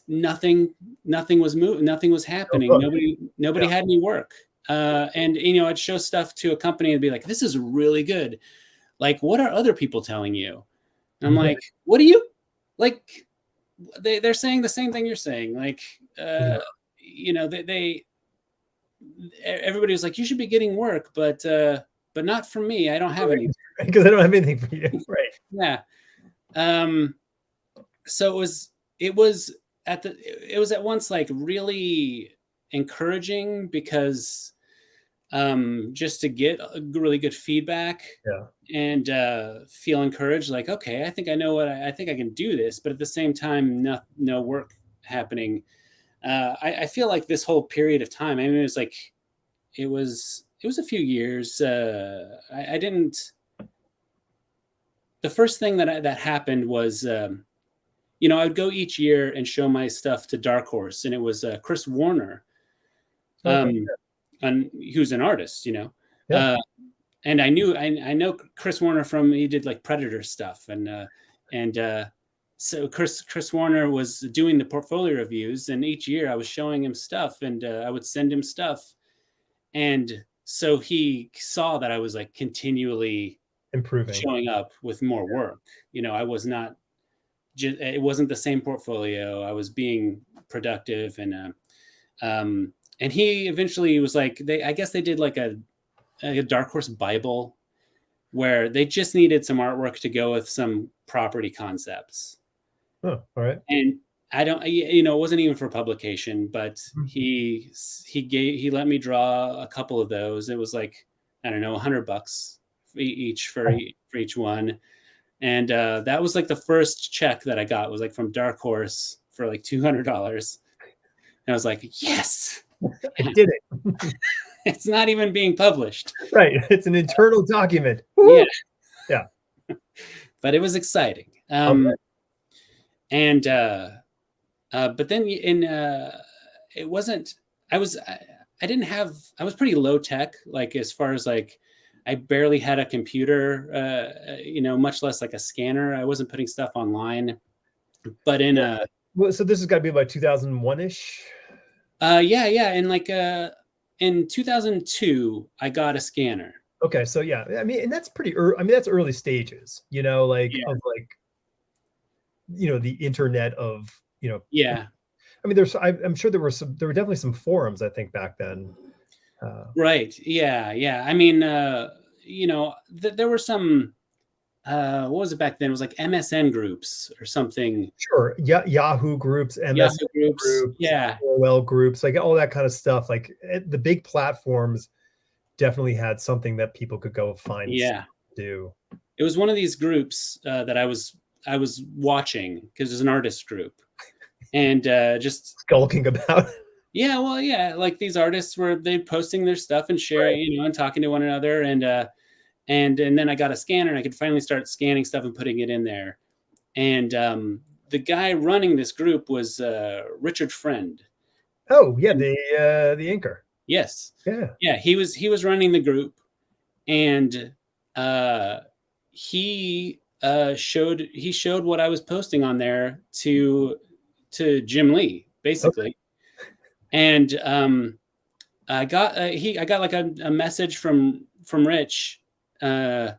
nothing was moving, nothing was happening. Oh, Nobody yeah. had any work. And you know, I'd show stuff to a company and be like, this is really good. Like, what are other people telling you? And I'm like, what do you like? They're saying the same thing you're saying. Like, Yeah. you know, everybody was like, you should be getting work, but not from me. I don't have any. Because I don't have anything for you. Right. Yeah. So it was at once like really encouraging because just to get a really good feedback Yeah. and feel encouraged, like, okay, I think I know I think I can do this, but at the same time, no work happening. I feel like this whole period of time, I mean, it was a few years. I didn't. The first thing that happened was, you know, I would go each year and show my stuff to Dark Horse, and it was Chris Warner, Okay. who's an artist, you know. Yeah. And I know Chris Warner from, he did like Predator stuff, and so Chris Warner was doing the portfolio reviews, and each year I was showing him stuff, and I would send him stuff, and so he saw that I was like continually Improving. showing up with more work. You know, I was not just, it wasn't the same portfolio. I was being productive, and he eventually was like, I guess they did like a Dark Horse Bible where they just needed some artwork to go with some property concepts. Oh, all right. And I don't, you know, it wasn't even for publication, but he let me draw a couple of those. It was like, I don't know, $100 each for each one. And that was like the first check that I got was like from Dark Horse for like $200. And I was like, yes, I did it. it's not even being published. Right. It's an internal document. Woo! Yeah. Yeah. But it was exciting. Okay. And but then it wasn't, I was pretty low tech, like as far as like, I barely had a computer, you know, much less like a scanner. I wasn't putting stuff online. But in Well, so this has got to be about 2001-ish. yeah, and like in 2002, I got a scanner. Okay, so yeah, I mean, and that's pretty early. I mean, that's early stages, you know, like of like, you know, the internet of, you know. Yeah. I mean, I'm sure there were definitely some forums, I think, back then. Right. Yeah. Yeah. I mean, you know, there were some, what was it back then? It was like MSN groups or something. Sure. Yahoo groups, Yahoo MSN groups. groups, Yeah. AOL groups, like all that kind of stuff. Like the big platforms definitely had something that people could go find Yeah. to do. It was one of these groups that I was watching because it was an artist group, and just Skulking about. yeah, well, yeah, like these artists were they posting their stuff and sharing, Right. you know, and talking to one another, and then I got a scanner and I could finally start scanning stuff and putting it in there. And the guy running this group was Richard Friend. Oh yeah, the inker. Yes, Yeah. yeah, he was running the group, and uh, he showed what I was posting on there to Jim Lee, Okay. basically. And I got like a message from Rich, uh,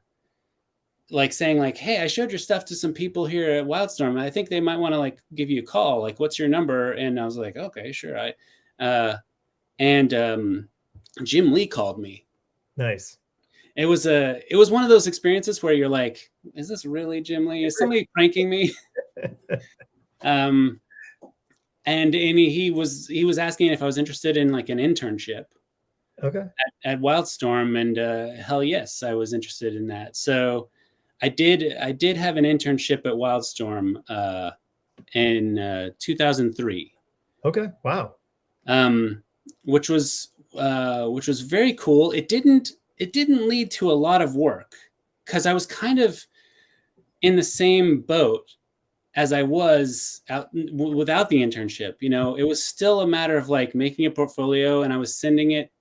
like saying like, "Hey, I showed your stuff to some people here at Wildstorm. I think they might want to like give you a call. Like, what's your number?" And I was like, "Okay, sure." Uh, and Jim Lee called me. Nice. It was one of those experiences where you're like, "Is this really Jim Lee? Is somebody pranking me?" um, and he was asking if I was interested in like an internship Okay. at Wildstorm, and hell yes, I was interested in that. So I did have an internship at Wildstorm in 2003, Okay. Wow. um, which was very cool. It didn't lead to a lot of work because I was kind of in the same boat as I was out without the internship. You know, it was still a matter of like making a portfolio, and I was sending it.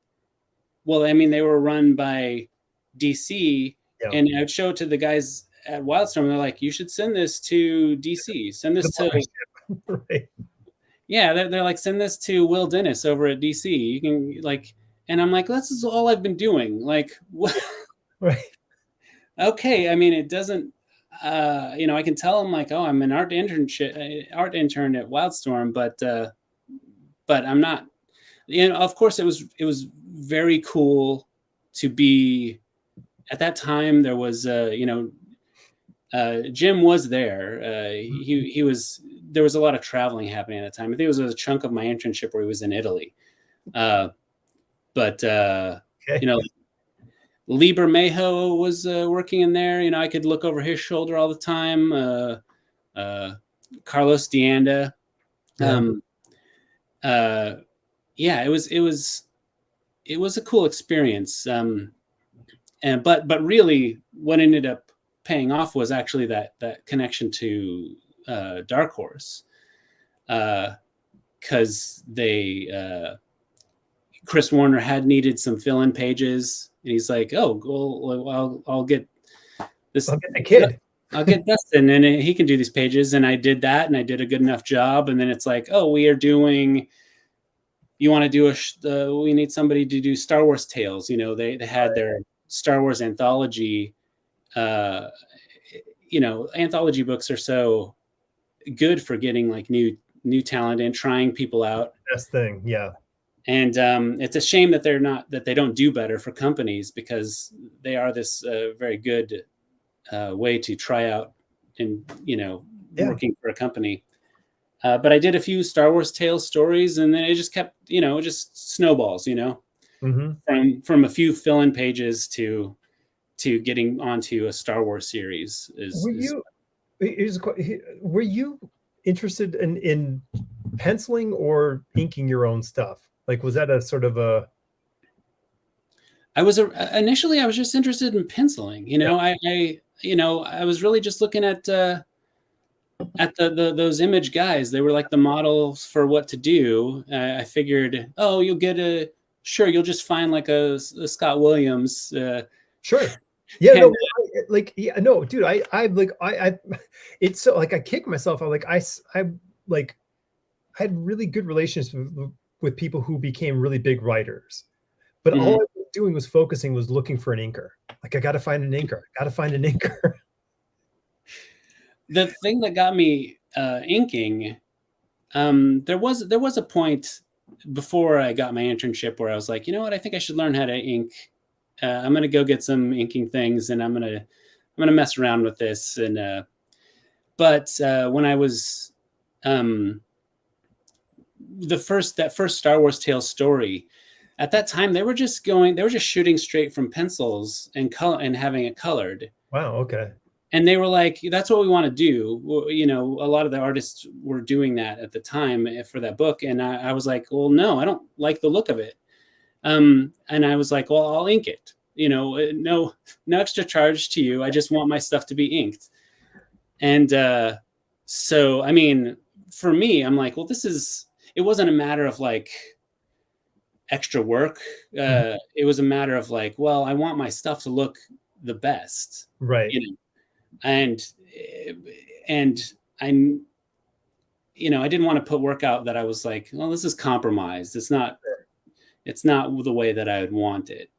Well, I mean, they were run by DC, Yeah. and I'd show it to the guys at Wildstorm. And they're like, "You should send this to DC. Send The this to partnership. Right. yeah." They're like, "Send this to Will Dennis over at DC. You can like." And I'm like, "This is all I've been doing. Like, what?" Right. Okay, I mean, it doesn't. You know, I can tell them like, "Oh, I'm an art intern at Wildstorm," but I'm not. You know, of course, it was very cool to be at that time. There was, Jim was there. He was. There was a lot of traveling happening at the time. I think it was a chunk of my internship where he was in Italy. Uh, but Okay. you know, Lieber Mayo was working in there. You know, I could look over his shoulder all the time. Uh, Carlos Deanda. Yeah. Um, uh, yeah, it was a cool experience. But really, what ended up paying off was actually that connection to Dark Horse, because Chris Warner had needed some fill-in pages, and he's like, "Oh, well, I'll get this. I'll get the kid. I'll get Dustin, and he can do these pages." And I did that, and I did a good enough job. And then it's like, "Oh, we are doing. You want to do we need somebody to do Star Wars tales." You know, they had their Star Wars anthology. Uh, you know, anthology books are so good for getting like new talent and trying people out. Best thing. Yeah. And it's a shame that they don't do better for companies, because they are this very good way to try out and, you know, Yeah. working for a company. But I did a few Star Wars Tales stories, and then it just kept, you know, just snowballs, you know, from a few fill-in pages to getting onto a Star Wars series. Were you interested in penciling or inking your own stuff? Like, was that a sort of a? Initially I was just interested in penciling. You know, I was really just looking at those image guys. They were like the models for what to do. I figured, oh, you'll just find like a Scott Williams. Sure. Yeah. And, No, dude. It's so like I kick myself. I had really good relations with people who became really big writers, but all I was doing was looking for an inker. Like, I got to find an inker. Got to find an inker. the thing that got me inking, there was a point before I got my internship, where I was like, you know what, I think I should learn how to ink. I'm gonna go get some inking things, and I'm gonna mess around with this. And but when I was that first Star Wars Tales story, at that time they were just shooting straight from pencils and color and having it colored. Wow. Okay. And they were like, that's what we want to do. Well, you know, a lot of the artists were doing that at the time for that book. And I was like, well, no, I don't like the look of it. And I was like, well, I'll ink it. You know, no extra charge to you. I just want my stuff to be inked. And so, I mean, for me, I'm like, well, it wasn't a matter of like extra work. It was a matter of like, well, I want my stuff to look the best. Right. You know, and I, you know, I didn't want to put work out that I was like, well, this is compromised. It's not the way that I would want it.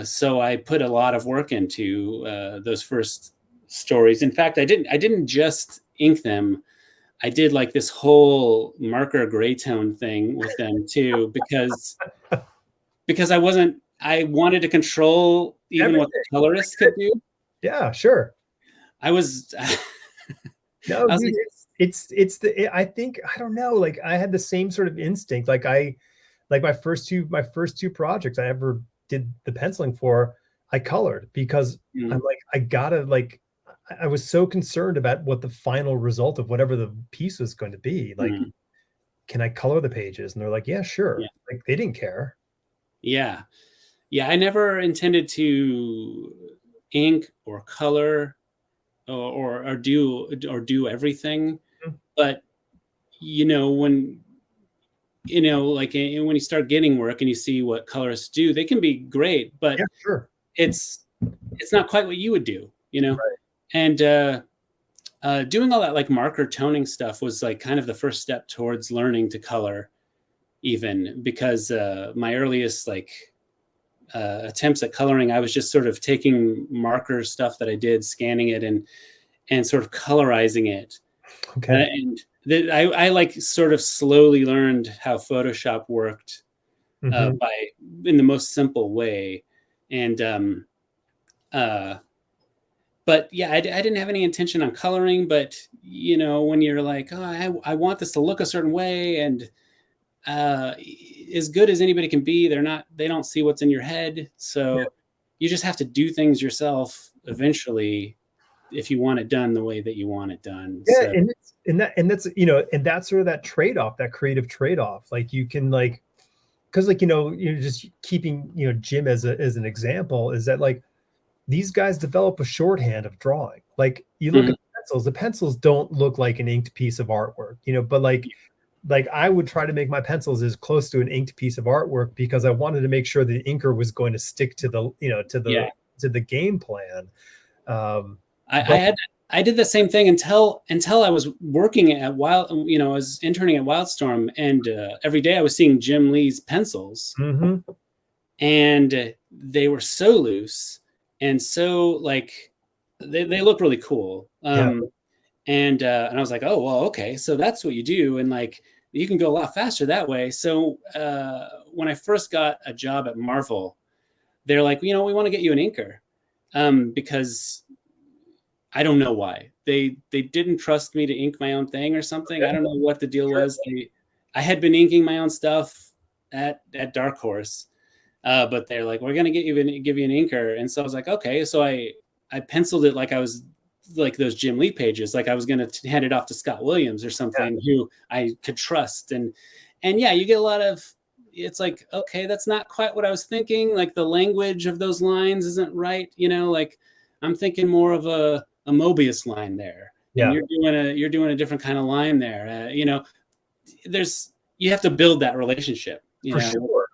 So I put a lot of work into those first stories. In fact, I didn't just ink them. I did like this whole marker gray tone thing with them too, because I wanted to control even what the colorists could do. Yeah, sure. I was, no, dude, like, I think, I don't know, like I had the same sort of instinct. Like my first two projects I ever did the penciling for, I colored because I'm like, I gotta, like, I was so concerned about what the final result of whatever the piece was going to be. Like, can I color the pages? And they're like, yeah, sure. Yeah. Like they didn't care. Yeah. Yeah. I never intended to ink or color or do everything. But, you know, when you start getting work and you see what colorists do, they can be great, but yeah, sure. It's not quite what you would do, you know? Right. And doing all that like marker toning stuff was like kind of the first step towards learning to color, even because my earliest like attempts at coloring, I was just sort of taking marker stuff that I did, scanning it and sort of colorizing it. Okay. And I like sort of slowly learned how Photoshop worked in the most simple way. And but yeah, I didn't have any intention on coloring, but you know, when you're like, oh, I want this to look a certain way, and as good as anybody can be, they don't see what's in your head. So you just have to do things yourself eventually if you want it done the way that you want it done. Yeah. So. And that's, you know, and that's sort of that trade-off, that creative trade-off. Like you can like, because like, you know, you're just keeping, you know, Jim as an example, is that like these guys develop a shorthand of drawing. Like you look at the pencils don't look like an inked piece of artwork, you know, but like I would try to make my pencils as close to an inked piece of artwork because I wanted to make sure the inker was going to stick to the, you know, to the game plan. I did the same thing until I was working at I was interning at Wildstorm, and every day I was seeing Jim Lee's pencils, and they were so loose and so like they look really cool. And I was like, oh well, okay, so that's what you do, and like you can go a lot faster that way. So when I first got a job at Marvel, they're like, you know, we want to get you an inker, because I don't know why they didn't trust me to ink my own thing or something. I don't know what the deal was. I had been inking my own stuff at Dark Horse, but they're like, we're gonna give you an inker, and so I was like, okay. So I penciled it like I was like those Jim Lee pages, like I was gonna hand it off to Scott Williams or something who I could trust, and yeah, you get a lot of. It's like, okay, that's not quite what I was thinking. Like the language of those lines isn't right, you know. Like I'm thinking more of a Mobius line there, and you're doing a different kind of line there. You know, you have to build that relationship.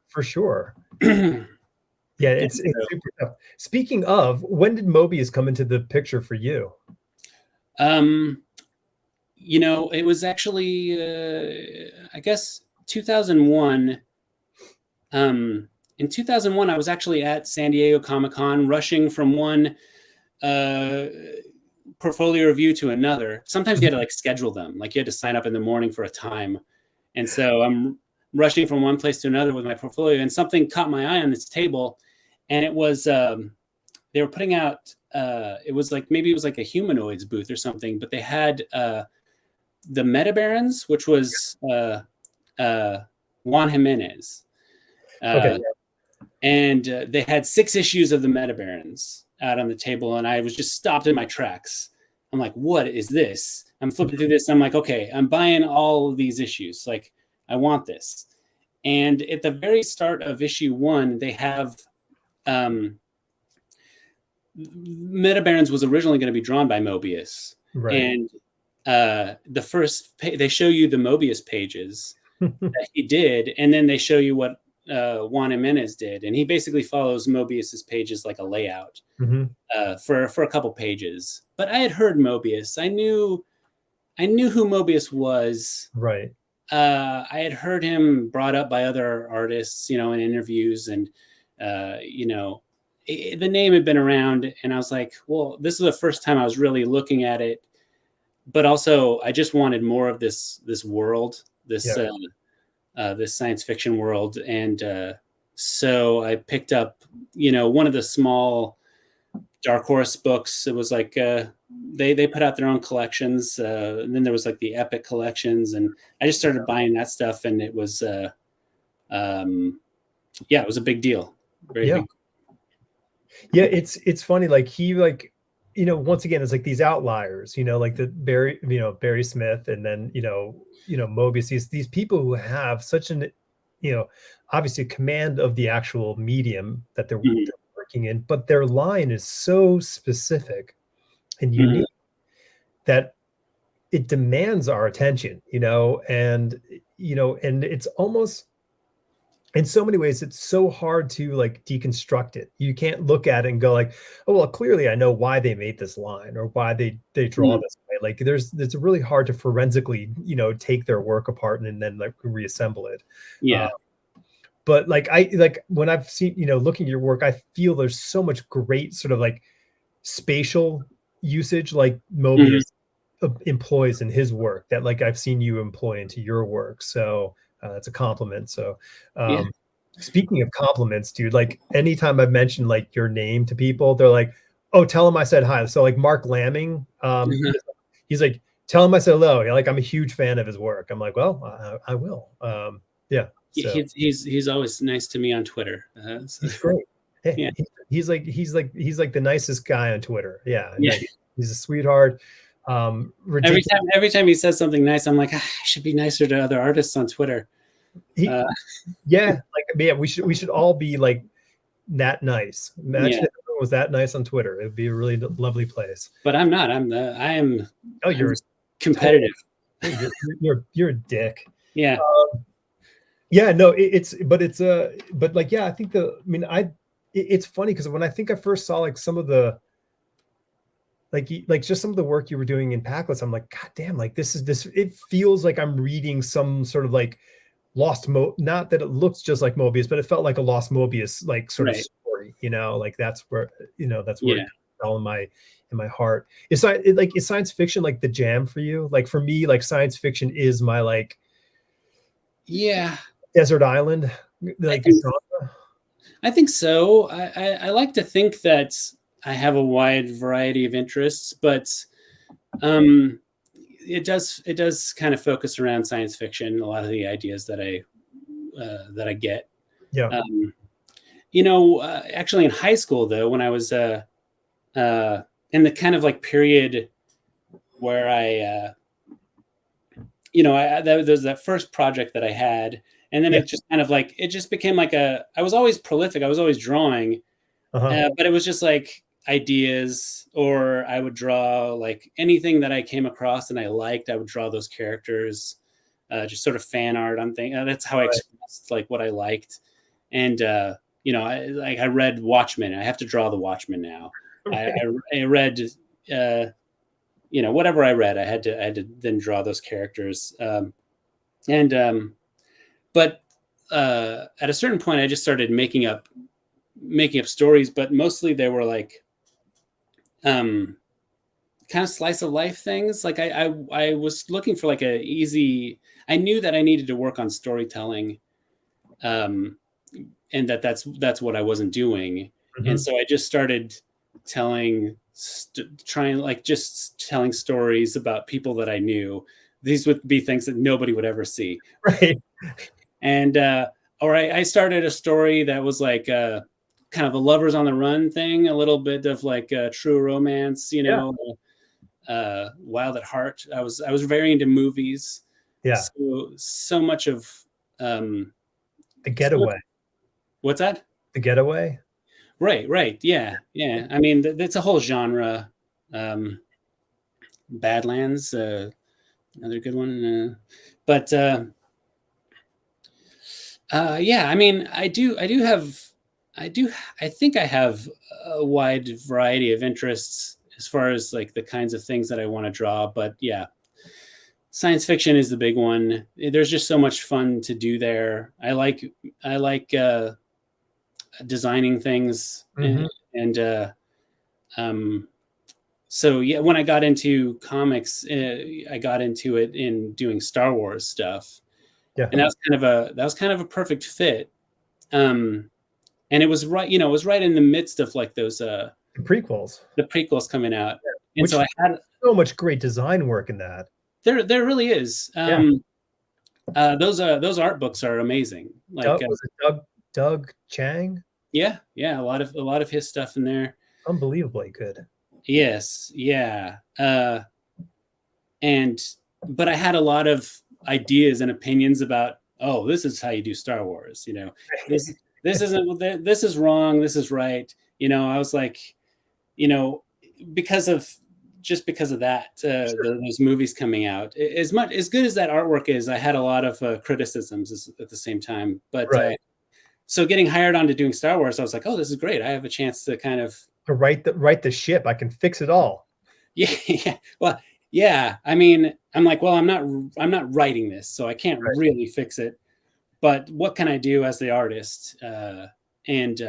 For sure. Yeah, it's super tough. Speaking of, when did Mobius come into the picture for you? You know, it was actually I guess 2001. In 2001, I was actually at San Diego Comic-Con, rushing from one portfolio review to another. Sometimes you had to like schedule them, like you had to sign up in the morning for a time. And so I'm rushing from one place to another with my portfolio, and something caught my eye on this table, and it was they were putting out it was like, maybe it was like a humanoids booth or something, but they had the Metabarons, which was Juan Jimenez. Okay. And they had 6 issues of the Metabarons out on the table, and I was just stopped in my tracks. I'm like, what is this? I'm flipping through this. I'm like, okay, I'm buying all of these issues. Like, I want this. And at the very start of issue 1, they have Metabarons was originally going to be drawn by Mobius. Right. And the first they show you the Mobius pages that he did, and then they show you what Juan Jimenez did, and he basically follows Mobius's pages like a layout for a couple pages. But I had heard Mobius. I knew who Mobius was. Right. I had heard him brought up by other artists, in interviews, and the name had been around, and I was like, well, this is the first time I was really looking at it. But also, I just wanted more of this world, this science fiction world, and so I picked up, one of the small Dark Horse books. It was like they put out their own collections, and then there was like the Epic collections, and I just started buying that stuff, and it was it was a big deal. Very big. Yeah, it's funny. Like he once again, it's like these outliers, like the Barry Smith, and then Mobius. These people who have such an obviously command of the actual medium that they're working in, but their line is so specific and unique that it demands our attention, and it's almost, in so many ways, it's so hard to like deconstruct it. You can't look at it and go like, oh, well, clearly I know why they made this line or why they draw this way. Like it's really hard to forensically, take their work apart and then like reassemble it. Yeah. But like when I've seen, looking at your work, I feel there's so much great sort of like spatial usage, like Mobius employs in his work, that like I've seen you employ into your work. So that's a compliment. So speaking of compliments, dude, like anytime I've mentioned like your name to people, they're like, oh, tell him I said hi. So like Mark Lamming, he's like, tell him I said hello. Like, I'm a huge fan of his work. I'm like, well, I will. So. He's always nice to me on Twitter. So. He's great. Yeah. He's like the nicest guy on Twitter. Yeah. He's a sweethart. Every time he says something nice, I'm like, I should be nicer to other artists on Twitter. We should all be like that nice. Imagine if everyone was that nice on Twitter. It'd be a really lovely place. But I'm not. I'm you're competitive. You're a dick. Yeah. No, I think it's funny because when I think I first saw like some of the like just some of the work you were doing in Paklis, I'm like, God damn, like this it feels like I'm reading some sort of like lost not that it looks just like Mobius, but it felt like a lost Mobius like sort of story, like that's where it fell in my heart. Is science fiction like the jam for you? Like for me, like science fiction is my like desert island, like I think so. I like to think that I have a wide variety of interests, but it does kind of focus around science fiction. A lot of the ideas that I get. Yeah. Actually in high school though, when I was in the kind of like period where there's that first project that I had, and then it just kind of like it just became like I was always prolific. I was always drawing, but it was just like ideas, or I would draw like anything that I came across and I liked. I would draw those characters, just sort of fan art on things. That's how I expressed like what I liked. And I read Watchmen. I have to draw the Watchmen now. I read whatever I read, I had to then draw those characters. But at a certain point, I just started making up stories, but mostly they were like kind of slice of life things. Like I was looking for like I knew that I needed to work on storytelling um, and that's what I wasn't doing. And Mhm. so I just started trying like just telling stories about people that I knew. These would be things that nobody would ever see. Right. And or I started a story that was like kind of a lovers on the run thing, a little bit of like true romance, Yeah. Wild at heart. I was very into movies, Yeah. so much of um, The so much, Getaway. what's that? The Getaway. Right, yeah, yeah. I mean, that's a whole genre. Um, Badlands, another good one. But yeah, I mean, I do, I think I have a wide variety of interests as far as like the kinds of things that I want to draw. But yeah, science fiction is the big one. There's just so much fun to do there. I like designing things, Mhm. and um, so yeah, when I got into comics, I got into it in doing Star Wars stuff, Yeah. and that was kind of a perfect fit. Um, and it was right, it was right in the midst of like those The prequels, the prequels coming out, and so which I had so much great design work in that. there really is. Yeah. Those art books are amazing. Like Was it Doug Chang? yeah, a lot of his stuff in there. Unbelievably good. Yes, yeah. And but I had a lot of ideas and opinions about, oh, this is how you do Star Wars. This this isn't this is wrong. This is right. I was like, you know, because of because of that, Sure. those movies coming out. As good as that artwork is, I had a lot of criticisms at the same time. But Right. so getting hired on to doing Star Wars, I was like, oh, this is great. I have a chance to kind of To write the ship, I can fix it all. yeah, yeah. Well, yeah. I mean, I'm like, well, I'm not writing this, so I can't Right. really fix it. But what can I do as the artist? And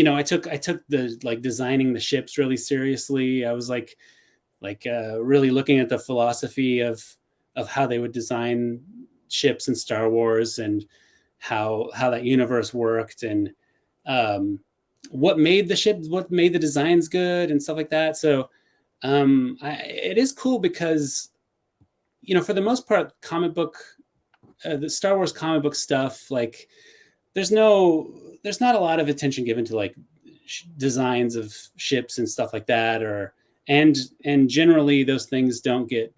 I took the like designing the ships really seriously. I was really looking at the philosophy of how they would design ships in Star Wars, and how that universe worked, and um, what made the ships, what made the designs good, and stuff like that. So it is cool because for the most part, the Star Wars comic book stuff, like there's not a lot of attention given to like designs of ships and stuff like that, and generally those things don't get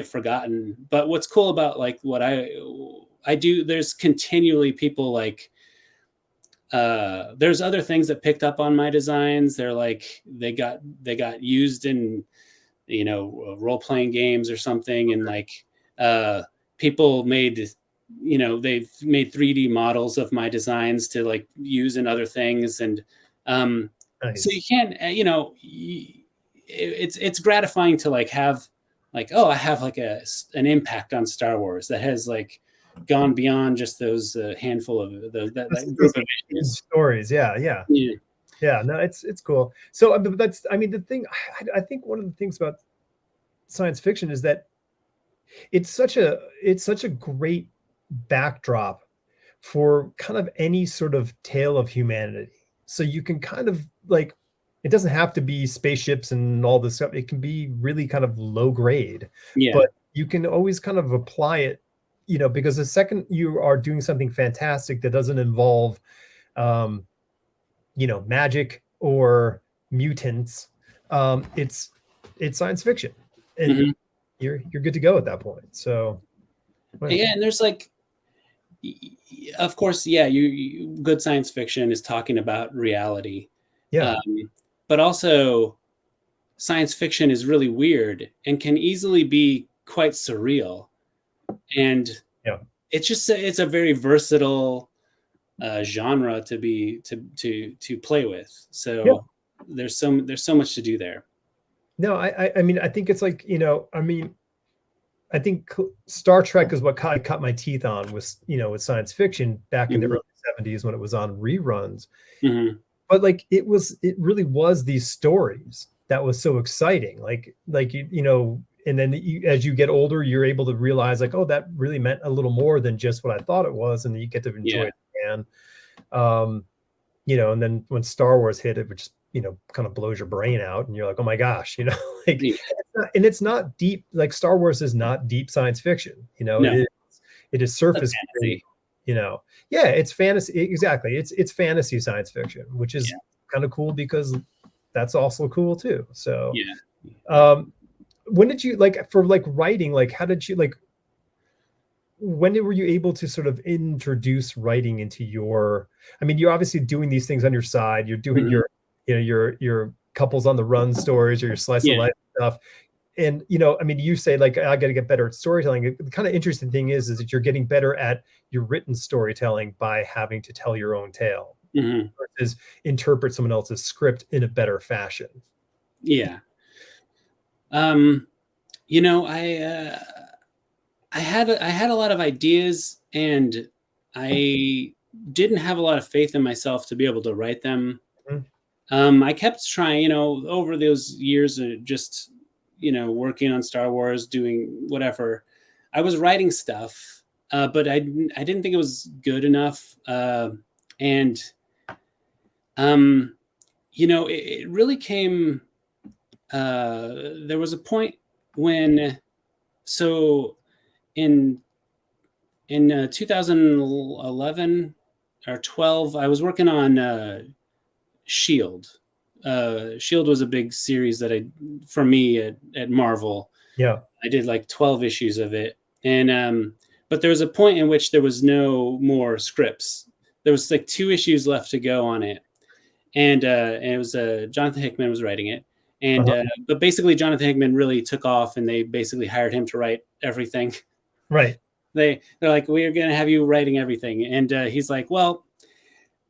forgotten. But what's cool about like what I do, there's continually people like there's other things that picked up on my designs. They're like they got used in role playing games or something, and like uh people made they've made 3D models of my designs to like use in other things. And so you Nice. can't it's gratifying to like have like, oh, I have like an impact on Star Wars that has like gone beyond just those handful of that Those group of issues. stories. Yeah, yeah. Yeah. Yeah, no, it's cool. So, but that's, I mean, the thing, I think one of the things about science fiction is that it's such a great backdrop for kind of any sort of tale of humanity. So you can kind of like, it doesn't have to be spaceships and all this stuff. It can be really kind of low grade, Yeah. but you can always kind of apply it, because the second you are doing something fantastic that doesn't involve, um, magic or mutants, it's science fiction, and Hmm. you're good to go at that point. So, well, Yeah, and there's like, of course, yeah, good science fiction is talking about reality, yeah, um, but also science fiction is really weird and can easily be quite surreal. And yeah, it's a very versatile genre to play with. yeah. So there's so much to do there. No, I mean, I think it's like, I mean, I think Star Trek is what I cut my teeth on, was, with science fiction back in the Hmm. early 70s when it was on reruns. Hmm. But like it really was these stories that was so exciting. Like and then as you get older, you're able to realize like, oh, that really meant a little more than just what I thought it was, and then you get to enjoy it again. And then when Star Wars hit, it would just, kind of blows your brain out, and you're like, oh my gosh, like, and it's not deep. Like Star Wars is not deep science fiction, No. it is surface, yeah, it's fantasy. Exactly. It's fantasy science fiction, which is kind of cool because that's also cool too. So, when did you for writing, how did you when were you able to sort of introduce writing into your, I mean, you're obviously doing these things on your side. You're doing your couples on the run stories or your slice of life stuff. And, I mean, you say I got to get better at storytelling. The kind of interesting thing is that you're getting better at your written storytelling by having to tell your own tale versus interpret someone else's script in a better fashion. Yeah. I had a lot of ideas, and I didn't have a lot of faith in myself to be able to write them. I kept trying, over those years, just, working on Star Wars, doing whatever. I was writing stuff, but I didn't think it was good enough. And it really came, there was a point when, so in 2011 or 12, I was working on Shield. Shield was a big series that for me at Marvel. Yeah. I did 12 issues of it. And, but there was a point in which there was no more scripts. There was 2 issues left to go on it. And it was, Jonathan Hickman was writing it. And, but basically Jonathan Hickman really took off, and they basically hired him to write everything. Right. They're like, we're going to have you writing everything. And he's like, well,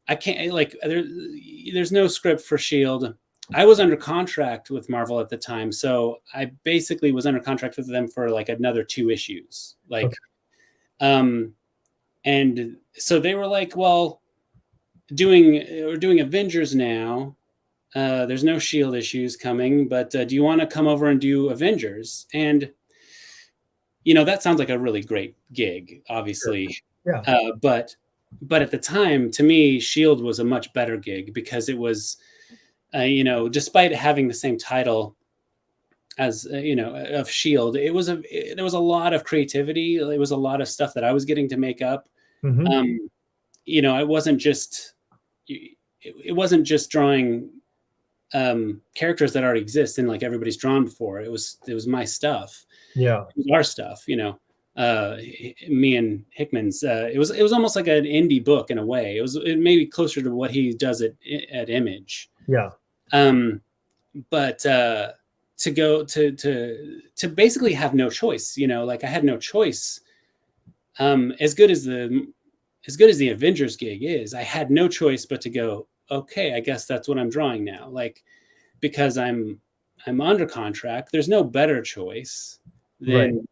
I can't, there's no script for Shield. I was under contract with Marvel at the time. So I basically was under contract with them for another 2 issues. And so they were like, well, we're doing Avengers now. There's no Shield issues coming, but do you want to come over and do Avengers? And that sounds like a really great gig, obviously. Sure. Yeah. But at the time, to me, Shield was a much better gig because it was, despite having the same title as of Shield, there was a lot of creativity. It was a lot of stuff that I was getting to make up. It wasn't just drawing characters that already exist and everybody's drawn before. It was my stuff. Yeah. It was our stuff, me and Hickman's. It was almost like an indie book in a way. It may be closer to what he does at Image. Yeah. But to go to basically have no choice, I had no choice. As good as the Avengers gig is, I had no choice but to go, okay, I guess that's what I'm drawing now. Because I'm under contract, there's no better choice than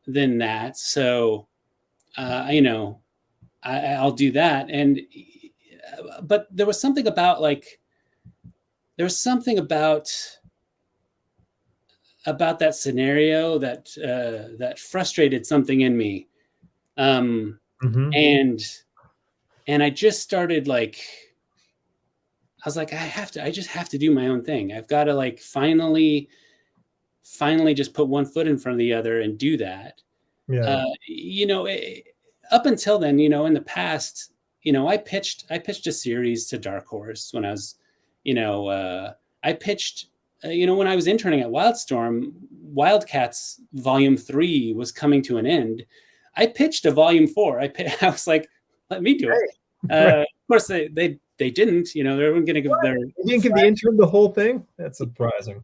that. So, I'll do that. And, but there was something about that scenario that frustrated something in me. And I just started I was like, I just have to do my own thing. I've got to finally just put one foot in front of the other and do that. Yeah. Up until then, in the past, I pitched a series to Dark Horse when I was, I pitched, when I was interning at Wildstorm, Wildcats Volume 3 was coming to an end. I pitched a Volume 4. I was like, let me do it. Of course, they didn't. They weren't going to give their. You didn't give the intern the whole thing? That's surprising.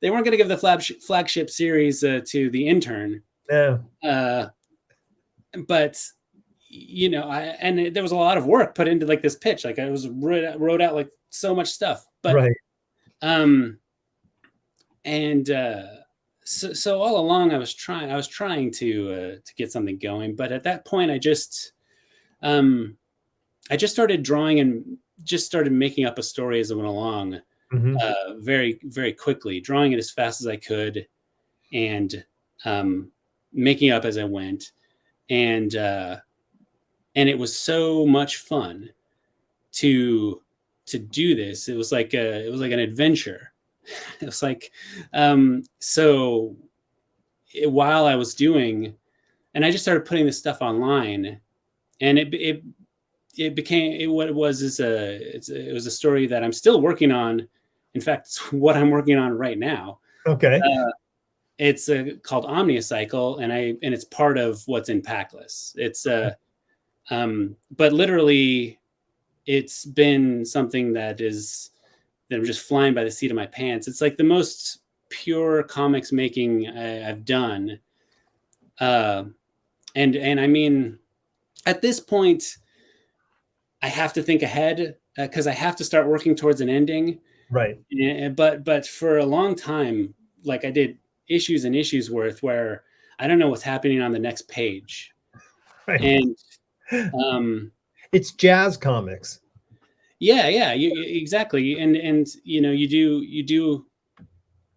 They weren't going to give the flagship series to the intern. Yeah. But and there was a lot of work put into this pitch. I was wrote out so much stuff. But so all along I was trying to get something going. But at that point, I just started drawing and just started making up a story as I went along, very, very quickly, drawing it as fast as I could. and making up as I went, and it was so much fun to do this. It was like an adventure. It was like so while I was doing, and I just started putting this stuff online, and it became what it was is it was a story that I'm still working on. In fact, it's what I'm working on right now. Okay. It's called Omnicycle, and it's part of what's in Paklis. It's but literally, it's been something that I'm just flying by the seat of my pants. It's like the most pure comics making I've done, and I mean, at this point, I have to think ahead because I have to start working towards an ending. Right. But for a long time, like I did issues and issues worth where I don't know what's happening on the next page, Right. and it's jazz comics. yeah, exactly, and you do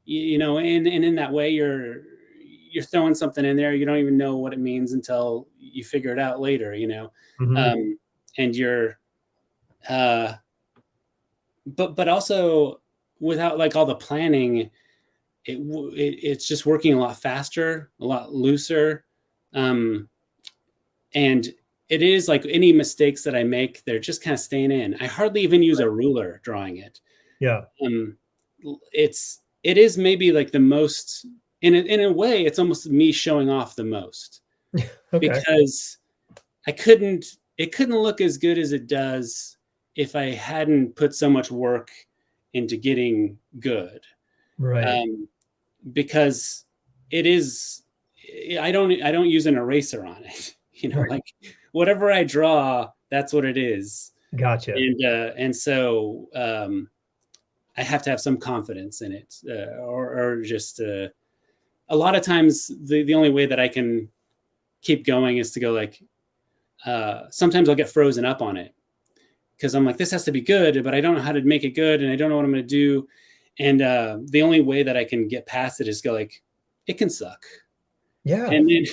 and in that way you're throwing something in there, you don't even know what it means until you figure it out later, Mm-hmm. and you're but also without like all the planning, it's just working a lot faster, a lot looser, um, and it is like any mistakes that I make, they're just kind of staying in. I hardly even use a ruler drawing it. Yeah. Um, it is maybe like the most in a way, it's almost me showing off the most Okay. because it couldn't look as good as it does if I hadn't put so much work into getting good. Right. Um, because it is, I don't use an eraser on it. Right. Like whatever I draw, that's what it is. Gotcha. And so I have to have some confidence in it, or just a lot of times the only way that I can keep going is to go like sometimes I'll get frozen up on it because I'm like, this has to be good, but I don't know how to make it good, and I don't know what I'm going to do. And the only way that I can get past it is go like, it can suck, Yeah. and then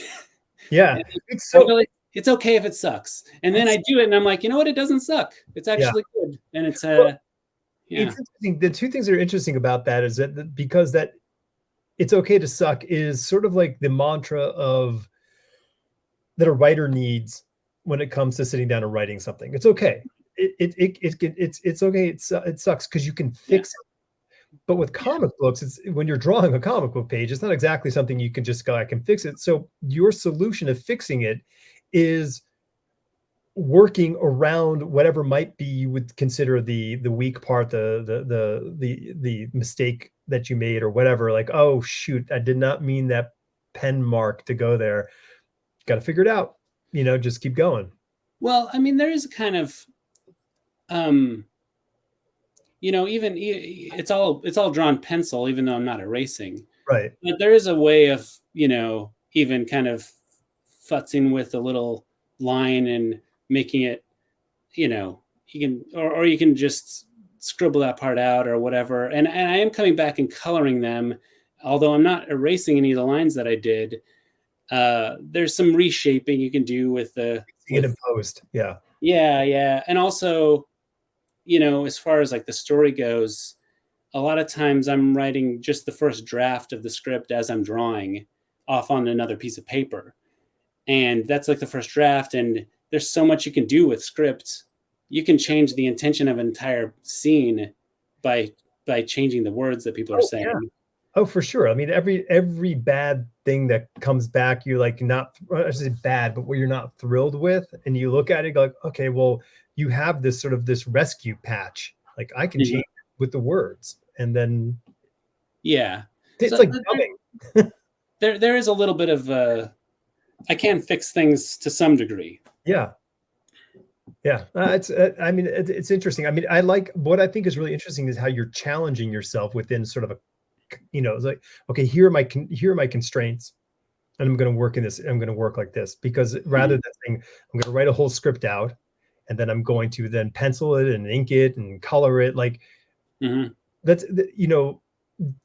Yeah. and It's I so go like, it's okay if it sucks, and then I do it, and I'm like, you know what, it doesn't suck. It's yeah. actually good, and it's Well, yeah, it's interesting. The two things that are interesting about that is that because that it's okay to suck is sort of like the mantra of that a writer needs when it comes to sitting down and writing something. It's okay. It's okay. It sucks because you can yeah, fix it. But with comic books, it's when you're drawing a comic book page, it's not exactly something you can just go, I can fix it. So your solution of fixing it is working around whatever might be you would consider the weak part, the mistake that you made or whatever. Like, oh shoot, I did not mean that pen mark to go there. Got to figure it out. Just keep going. well, I mean, there is a kind of um even it's all drawn pencil, even though I'm not erasing. Right. But there is a way of even kind of futzing with a little line and making it, you can or you can just scribble that part out or whatever. And I am coming back and coloring them, although I'm not erasing any of the lines that I did. There's some reshaping you can do with the Fixing it in post. Yeah. yeah, and also as far as like the story goes, a lot of times I'm writing just the first draft of the script as I'm drawing off on another piece of paper. And that's like the first draft. And there's so much you can do with scripts. You can change the intention of an entire scene by changing the words that people are Oh yeah. saying. Oh, for sure. I mean, every bad thing that comes back, you're like not I should say bad, but where you're not thrilled with, and you look at it, go like, okay, well, you have this sort of this rescue patch. Like I can Mhm. change it with the words, and then Yeah. it's So like dubbing. there is a little bit of I can fix things to some degree. Yeah, yeah. It's I mean, it's interesting. I mean, I like what I think is really interesting is how you're challenging yourself within sort of a, it's like, okay, here are my constraints, and I'm going to work in this. I'm going to work like this because rather Mhm. than saying I'm going to write a whole script out and then I'm going to then pencil it and ink it and color it, like Mhm. that's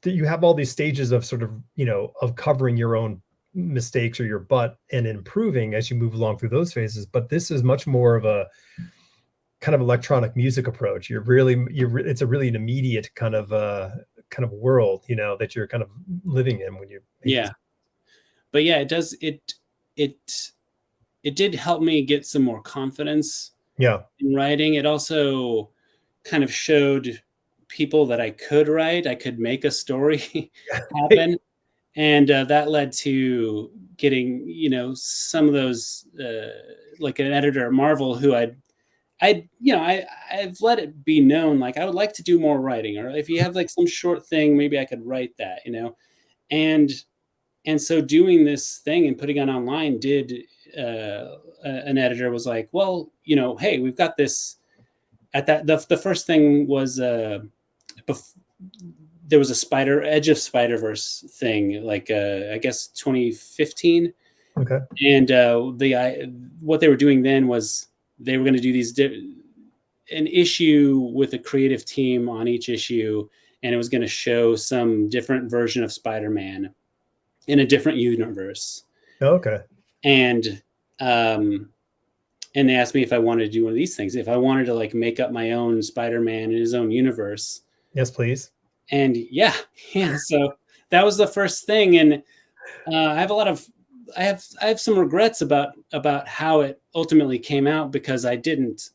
you have all these stages of sort of, of covering your own mistakes or your butt and improving as you move along through those phases. But this is much more of a kind of electronic music approach. It's a really an immediate kind of world, that you're kind of living in when you make Yeah. But yeah, it it did help me get some more confidence yeah. in writing. It also kind of showed people that I could write, I could make a story happen. And that led to getting, some of those, like an editor at Marvel who I've let it be known, like I would like to do more writing, or if you have like some short thing, maybe I could write that. And so doing this thing and putting it online did, an editor was like, well, hey, we've got this. At that, the first thing was, there was a Edge of Spider-Verse thing, like I guess 2015. Okay. And what they were doing then was they were going to do an issue with a creative team on each issue, and it was going to show some different version of Spider-Man in a different universe. Okay. And they asked me if I wanted to do one of these things, if I wanted to like make up my own Spider-Man in his own universe. Yes, please. And yeah. So that was the first thing. And I have some regrets about how it ultimately came out, because I didn't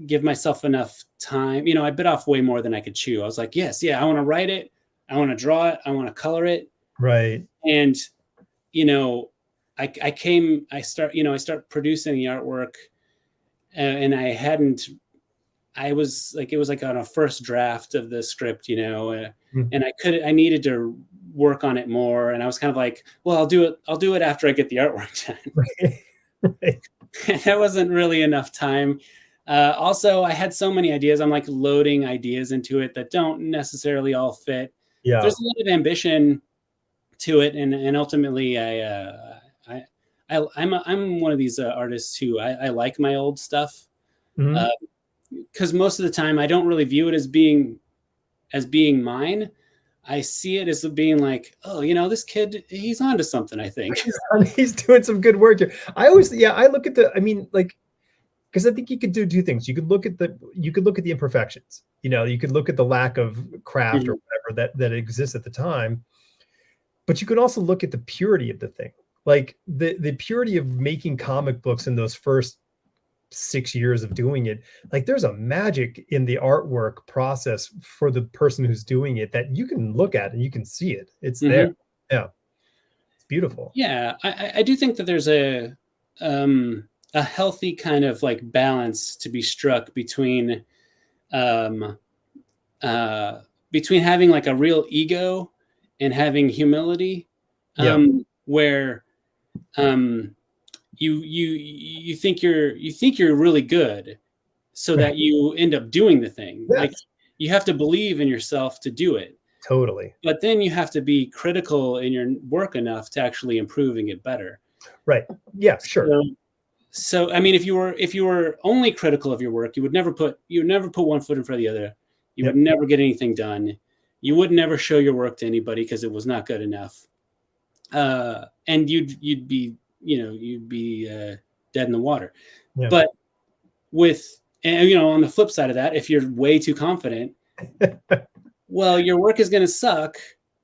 give myself enough time. I bit off way more than I could chew. I was like, yes, yeah, I want to write it. I want to draw it. I want to color it. Right. And, I start producing the artwork, and it was like on a first draft of the script, and I needed to work on it more. And I was kind of like, well, I'll do it after I get the artwork done. Right. That wasn't really enough time. Also, I had so many ideas. I'm like loading ideas into it that don't necessarily all fit. Yeah. There's a lot of ambition to it, and ultimately, I'm one of these artists who I like my old stuff, because most of the time I don't really view it as being mine. I see it as being like, oh, this kid, he's onto something, I think. He's doing some good work here. I look at because I think you could do two things. You could look at the imperfections. You could look at the lack of craft or whatever that exists at the time. But you could also look at the purity of the thing. Like the purity of making comic books in those first 6 years of doing it. Like there's a magic in the artwork process for the person who's doing it that you can look at and you can see it. It's there. Yeah. It's beautiful. Yeah. I do think that there's a healthy kind of like balance to be struck between having like a real ego and having humility, where you think you're really good, so that you end up doing the thing. Yes. Like you have to believe in yourself to do it. Totally. But then you have to be critical in your work enough to actually improve and get better. Right. Yeah, sure. So I mean, if you were only critical of your work, you would never put one foot in front of the other. You would never get anything done. You would never show your work to anybody because it was not good enough. And you'd be dead in the water. Yeah. But on the flip side of that, if you're way too confident, well, your work is going to suck.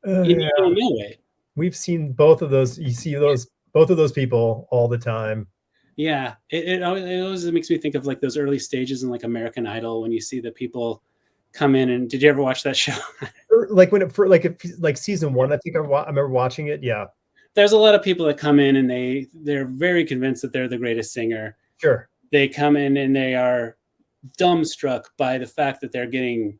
You don't know it. We've seen both of those. You see both of those people all the time. Yeah, it always makes me think of like those early stages in like American Idol, when you see the people come in. And did you ever watch that show? Like like season 1, I think I remember watching it. Yeah. There's a lot of people that come in and they're very convinced that they're the greatest singer. Sure. They come in and they are dumbstruck by the fact that they're getting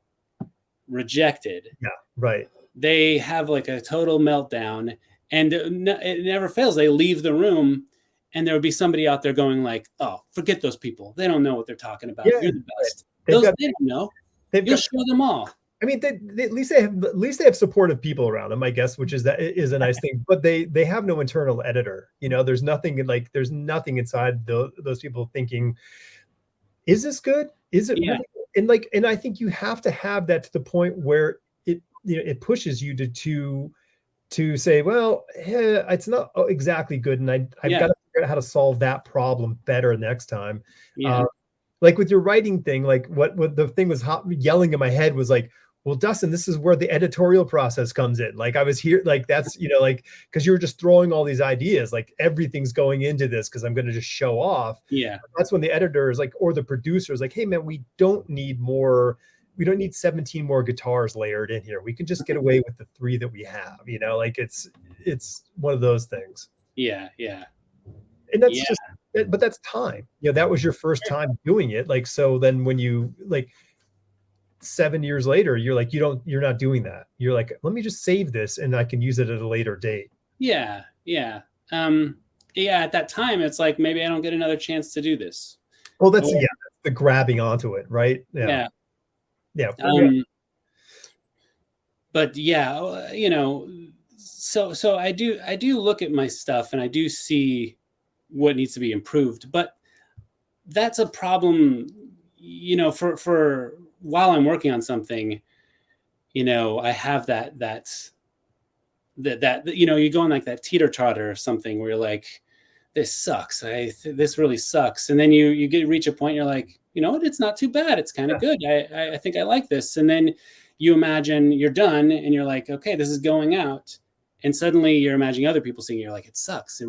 rejected. Yeah, right. They have like a total meltdown, and it never fails. They leave the room, and there would be somebody out there going like, "Oh, forget those people. They don't know what they're talking about. Yeah, you're the best. They don't know. You'll show them all." I mean, at least they have supportive people around them, I guess, which is a nice thing. But they have no internal editor. There's nothing inside those people thinking, is this good? Is it really? And I think you have to have that to the point where it pushes you to say, well, it's not exactly good, and I've got to figure out how to solve that problem better next time. Like with your writing thing, like what the thing was yelling in my head was like, well, Dustin, this is where the editorial process comes in. Like I was here, like that's, like, because you were just throwing all these ideas, like everything's going into this because I'm going to just show off. Yeah. That's when the editor is like, or the producer is like, hey man, we don't need 17 more guitars layered in here. We can just get away with the 3 that we have, like it's one of those things. Yeah. Yeah. And that's but that's time. That was your first time doing it. Like, so then when you like 7 years later, you're like, you're not doing that. You're like, let me just save this and I can use it at a later date. Yeah. Yeah. At that time, it's like, maybe I don't get another chance to do this. Well, that's the grabbing onto it, right? Yeah. But so I do look at my stuff and I do see what needs to be improved, but that's a problem, for while I'm working on something, I have that you go on like that teeter-totter or something where you're like, this sucks. This really sucks. And then you reach a point, you're like, you know what? It's not too bad. It's kind of good. I think I like this. And then you imagine you're done and you're like, okay, this is going out. And suddenly you're imagining other people singing. You're like, it sucks.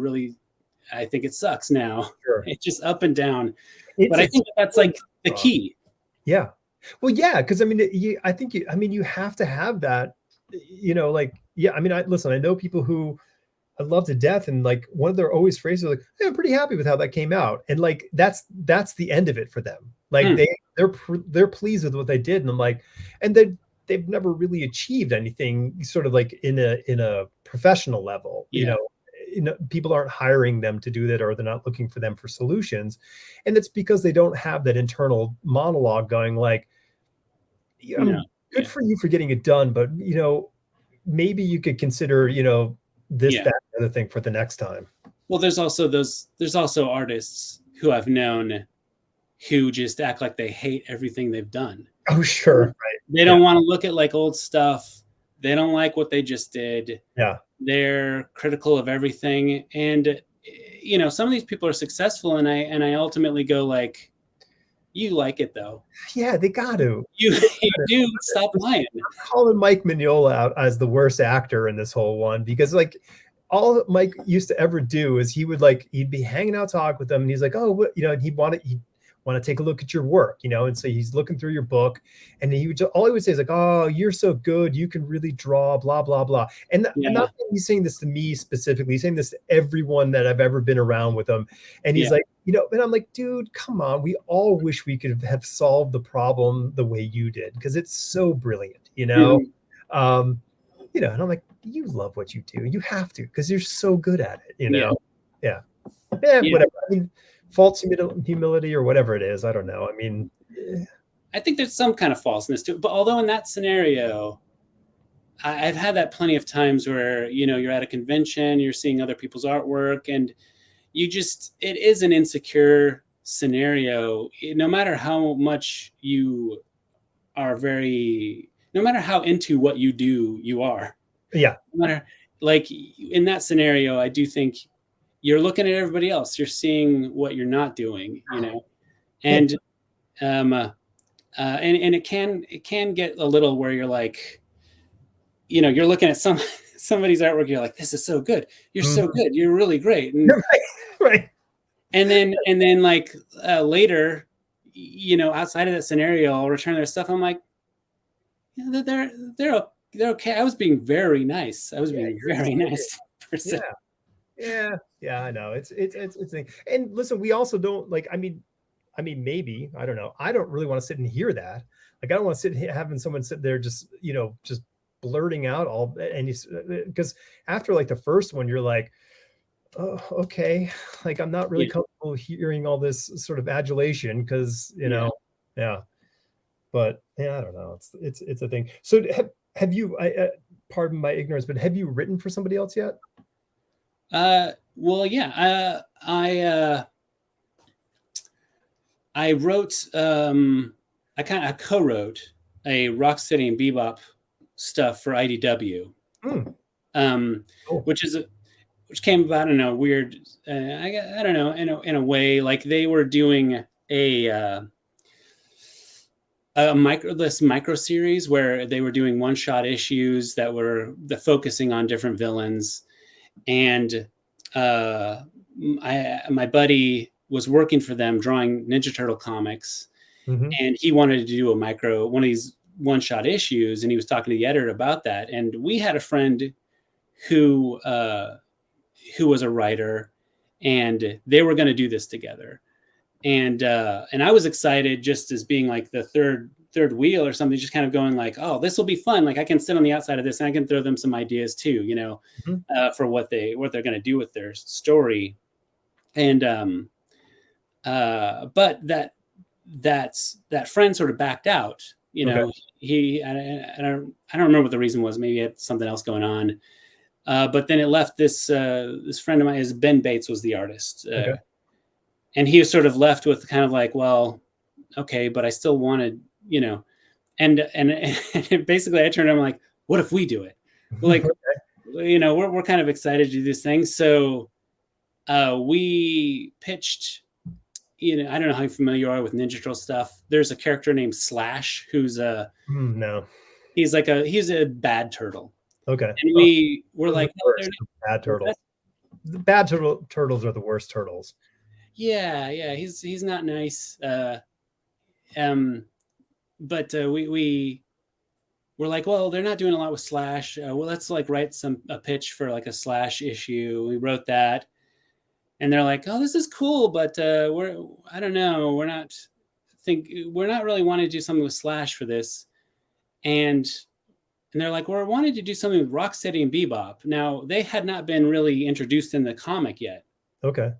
I think it sucks now. Sure. It's just up and down. But I think that's like the key. Yeah. Well, yeah. Cause I mean, you have to have that, listen, I know people who I love to death. And like one of their always phrases, like, hey, I'm pretty happy with how that came out. And like, that's the end of it for them. Like they're pleased with what they did. And I'm like, and they've never really achieved anything sort of like in a professional level, people aren't hiring them to do that, or they're not looking for them for solutions. And it's because they don't have that internal monologue going like, good for you for getting it done. But, maybe you could consider, this, that, other thing for the next time. Well, there's also artists who I've known who just act like they hate everything they've done. Oh, sure. Right. They don't want to look at like old stuff. They don't like what they just did. Yeah. They're critical of everything. And, some of these people are successful. And I ultimately go like, you like it though. Yeah, they got to. You do. Stop lying. I'm calling Mike Mignola out as the worst actor in this whole one, because like all Mike used to ever do is he'd be hanging out, talk with them, and he's like, oh, and he'd want to take a look at your work, and so he's looking through your book, and all he would say is like, oh, you're so good, you can really draw, blah blah blah. And not he's saying this to me specifically, he's saying this to everyone that I've ever been around with him. And he's like, and I'm like, dude, come on, we all wish we could have solved the problem the way you did, because it's so brilliant, and I'm like, you love what you do, you have to, because you're so good at it, whatever. I mean, false humility or whatever it is, I don't know. I mean, I think there's some kind of falseness to it. But although in that scenario, I've had that plenty of times where, you're at a convention, you're seeing other people's artwork, and it is an insecure scenario. No matter how much you are no matter how into what you do, you are. Yeah. No matter, like in that scenario, I do think you're looking at everybody else. You're seeing what you're not doing, and and it can get a little where you're like, you're looking at somebody's artwork. You're like, this is so good. You're so good. You're really great. And, right. And then like later, outside of that scenario, I'll return their stuff. I'm like, they're okay. I was being very nice. I was being very nice person. Yeah, I know. It's a thing. And listen, we also don't like, I mean, maybe, I don't know. I don't really want to sit and hear that. Like, I don't want to sit having someone sit there just blurting out all, and because after like the first one, you're like, oh, okay. Like, I'm not really comfortable hearing all this sort of adulation, because, but I don't know. It's a thing. So have you, pardon my ignorance, but have you written for somebody else yet? Well, yeah, I wrote, I co-wrote a Rocksteady and Bebop stuff for IDW, Cool. which came about in a weird, I don't know, in a way, like they were doing this micro series where they were doing one-shot issues that were focusing on different villains, and my buddy was working for them drawing Ninja Turtle comics, and he wanted to do one of these one-shot issues, and he was talking to the editor about that. And we had a friend who was a writer, and they were going to do this together. And I was excited, just as being like the third wheel or something, just kind of going like, oh, this will be fun. Like I can sit on the outside of this and I can throw them some ideas too, you know, for what they're going to do with their story. And but that friend sort of backed out, you know. I don't remember what the reason was. Maybe he had something else going on. But then it left this friend of mine, Ben Bates was the artist. And he was sort of left with kind of like, well, okay, but I still wanted, you know, and basically I turned to him like, what if we do it? Like, you know, we're kind of excited to do this thing. So we pitched, you know, I don't know how familiar you are with Ninja Turtle stuff. There's a character named Slash who's he's a bad turtle. Okay. And we were like, bad turtles. The bad turtles are the worst turtles. Yeah, he's not nice. But we were like, well, they're not doing a lot with Slash. Well, let's like write a pitch for like a Slash issue. We wrote that, and they're like, oh, this is cool, but I don't know, we're not really wanting to do something with Slash for this, and they're like, we're wanting to do something with Rocksteady and Bebop. Now they had not been really introduced in the comic yet. Okay.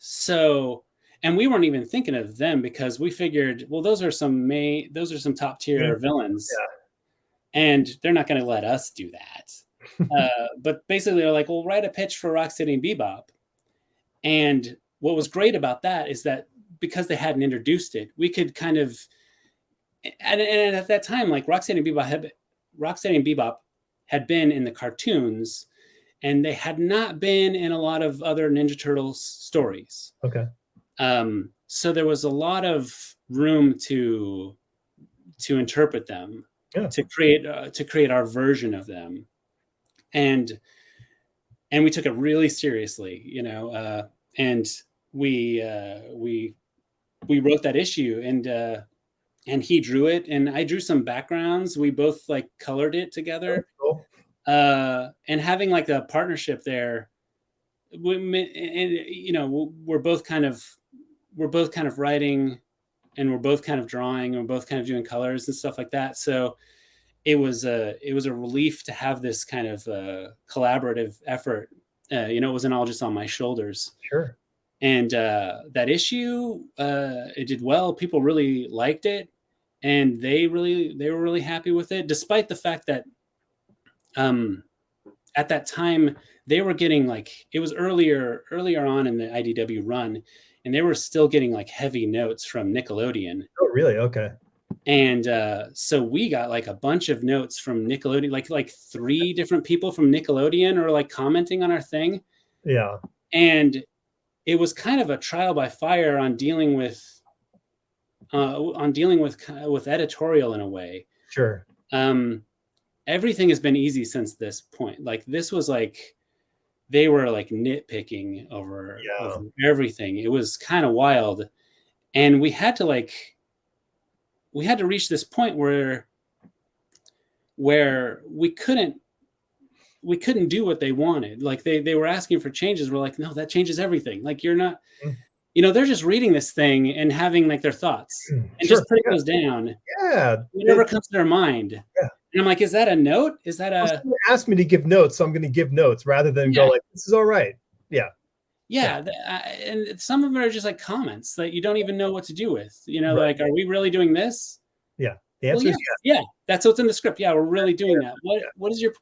So, and we weren't even thinking of them because we figured, well, those are some top tier villains, and they're not going to let us do that. But basically, they're like, well, write a pitch for Rocksteady and Bebop. And what was great about that is that because they hadn't introduced it, we could kind of, and at that time, like Rocksteady and Bebop had been in the cartoons, and they had not been in a lot of other Ninja Turtles stories. Okay. So there was a lot of room to interpret them, to create our version of them, and we took it really seriously, you know. And we wrote that issue, and he drew it, and I drew some backgrounds. We both like colored it together. Cool. And having like a partnership there, and you know, we're both kind of writing, and we're both kind of drawing, and we're both kind of doing colors and stuff like that. So it was a relief to have this kind of collaborative effort. You know, it wasn't all just on my shoulders. Sure. And that issue, it did well. People really liked it, and they were really happy with it, despite the fact that at that time they were getting like, it was earlier on in the IDW run, and they were still getting like heavy notes from Nickelodeon. Oh, really? Okay. And so we got like a bunch of notes from Nickelodeon, like 3 different people from Nickelodeon are like commenting on our thing. Yeah. And it was kind of a trial by fire on dealing with editorial in a way. Sure. Everything has been easy since this point. Like this was like, they were like nitpicking over everything. It was kind of wild. And we had to reach this point where we couldn't do what they wanted. Like they were asking for changes. We're like, no, that changes everything. Like you're not, you know, they're just reading this thing and having like their thoughts and just putting those down. Yeah. Whatever comes to their mind. Yeah. And I'm like, is that a note? Is that a... asked me to give notes, so I'm going to give notes rather than go like, this is all right. Yeah. Yeah. And some of them are just like comments that you don't even know what to do with. You know, like, are we really doing this? Yeah. The answer is yes. Yeah. That's what's in the script. Yeah, we're really doing that. What is your...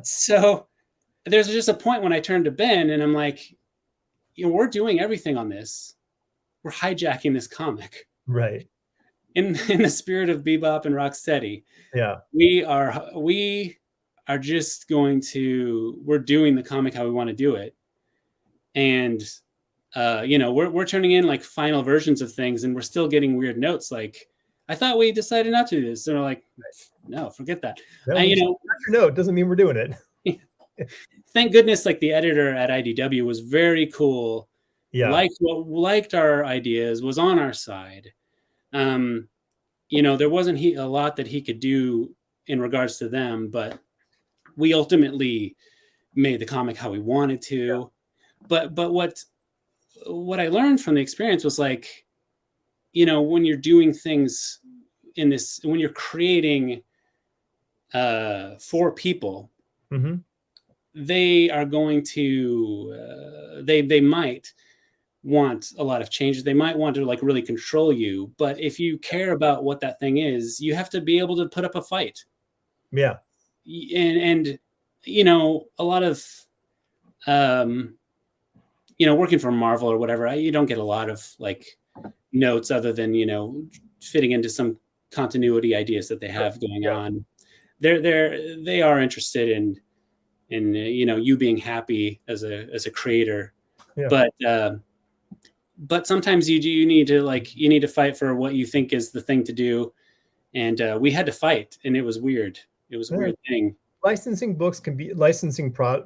So there's just a point when I turned to Ben and I'm like, you know, we're doing everything on this. We're hijacking this comic. Right. in the spirit of Bebop and Rocksteady, Yeah. we are just we're doing the comic how we want to do it, and we're turning in like final versions of things, and we're still getting weird notes like, I thought we decided not to do this, and we're like, no, forget that. No, And your note doesn't mean we're doing it. thank goodness, like the editor at IDW was very cool. Yeah. Liked our ideas, was on our side. There wasn't a lot that he could do in regards to them, but we ultimately made the comic how we wanted to. Yeah. But what I learned from the experience was like, when you're doing things when you're creating for people, Mm-hmm. they are going to they might want a lot of changes. They might want to like really control you, but if you care about what that thing is, you have to be able to put up a fight. Yeah. And a lot of working for Marvel or whatever, you don't get a lot of like notes other than fitting into some continuity ideas that they have going on. They are interested in you being happy as a creator, Yeah. but sometimes you need to fight for what you think is the thing to do, and we had to fight, and it was weird. It was a weird thing. Licensing books can be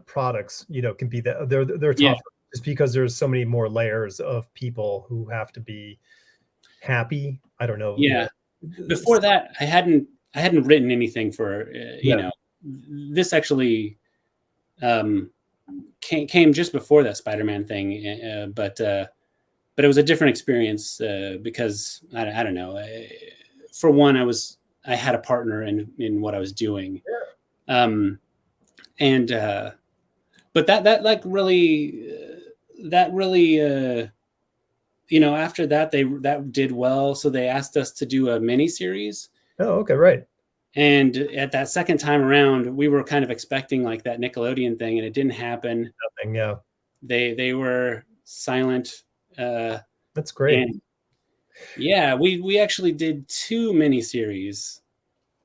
products, can be that they're tougher, Yeah. just because there's so many more layers of people who have to be happy. I don't know. Yeah. Before that, I hadn't written anything for this actually came just before that Spider-Man thing, but it was a different experience because I don't know. For one, I had a partner in what I was doing, and but that really after that that did well, so they asked us to do a mini series. Oh, okay, right. And at that second time around, we were kind of expecting like that Nickelodeon thing, and it didn't happen. Nothing. Yeah. They were silent. That's great. And yeah, we actually did 2 miniseries.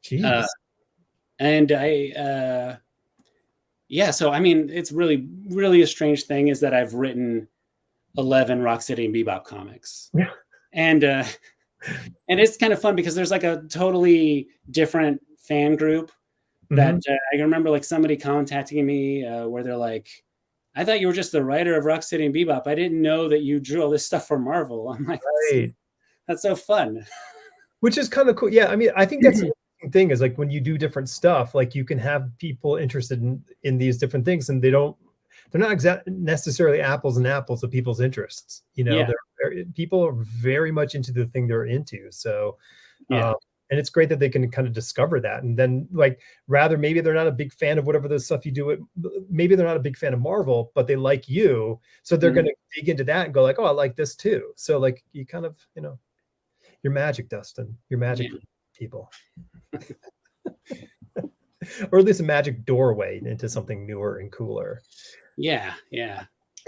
Jeez. And so I mean, it's really, really a strange thing is that I've written 11 Rocksteady and Bebop comics. Yeah. And it's kind of fun because there's like a totally different fan group that I remember like somebody contacting me where they're like, I thought you were just the writer of Rocksteady and Bebop. I didn't know that you drew all this stuff for Marvel. I'm like, right. That's so fun. Which is kind of cool. Yeah, I mean, I think that's the thing is like when you do different stuff, like you can have people interested in these different things, and they're not necessarily apples and apples of people's interests. People are very much into the thing they're into. So, and it's great that they can kind of discover that. And then like, rather, maybe they're not a big fan of whatever the stuff you do. Maybe they're not a big fan of Marvel, but they like you. So they're going to dig into that and go like, oh, I like this too. So like, you kind of, you're magic, Dustin. You're magic for people. Or at least a magic doorway into something newer and cooler. Yeah.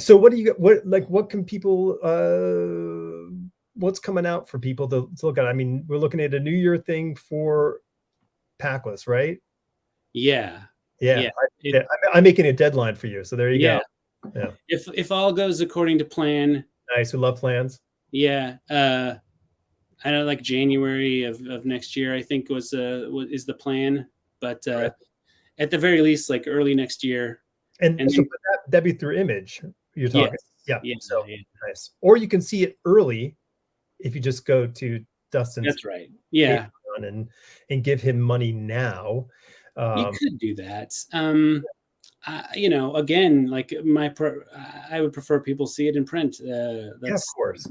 So what can people what's coming out for people to look at? I mean, we're looking at a New Year thing for Paklis, right? Yeah. I'm making a deadline for you, so there you go. Yeah. If all goes according to plan. Nice. We love plans. Yeah. I know like January of next year, I think is the plan, but at the very least, like early next year. And so that'd be through Image. You're talking. Yeah. So nice. Or you can see it early if you just go to Dustin's. That's right. Yeah. And give him money now. You could do that. Again, like I would prefer people see it in print. Of course.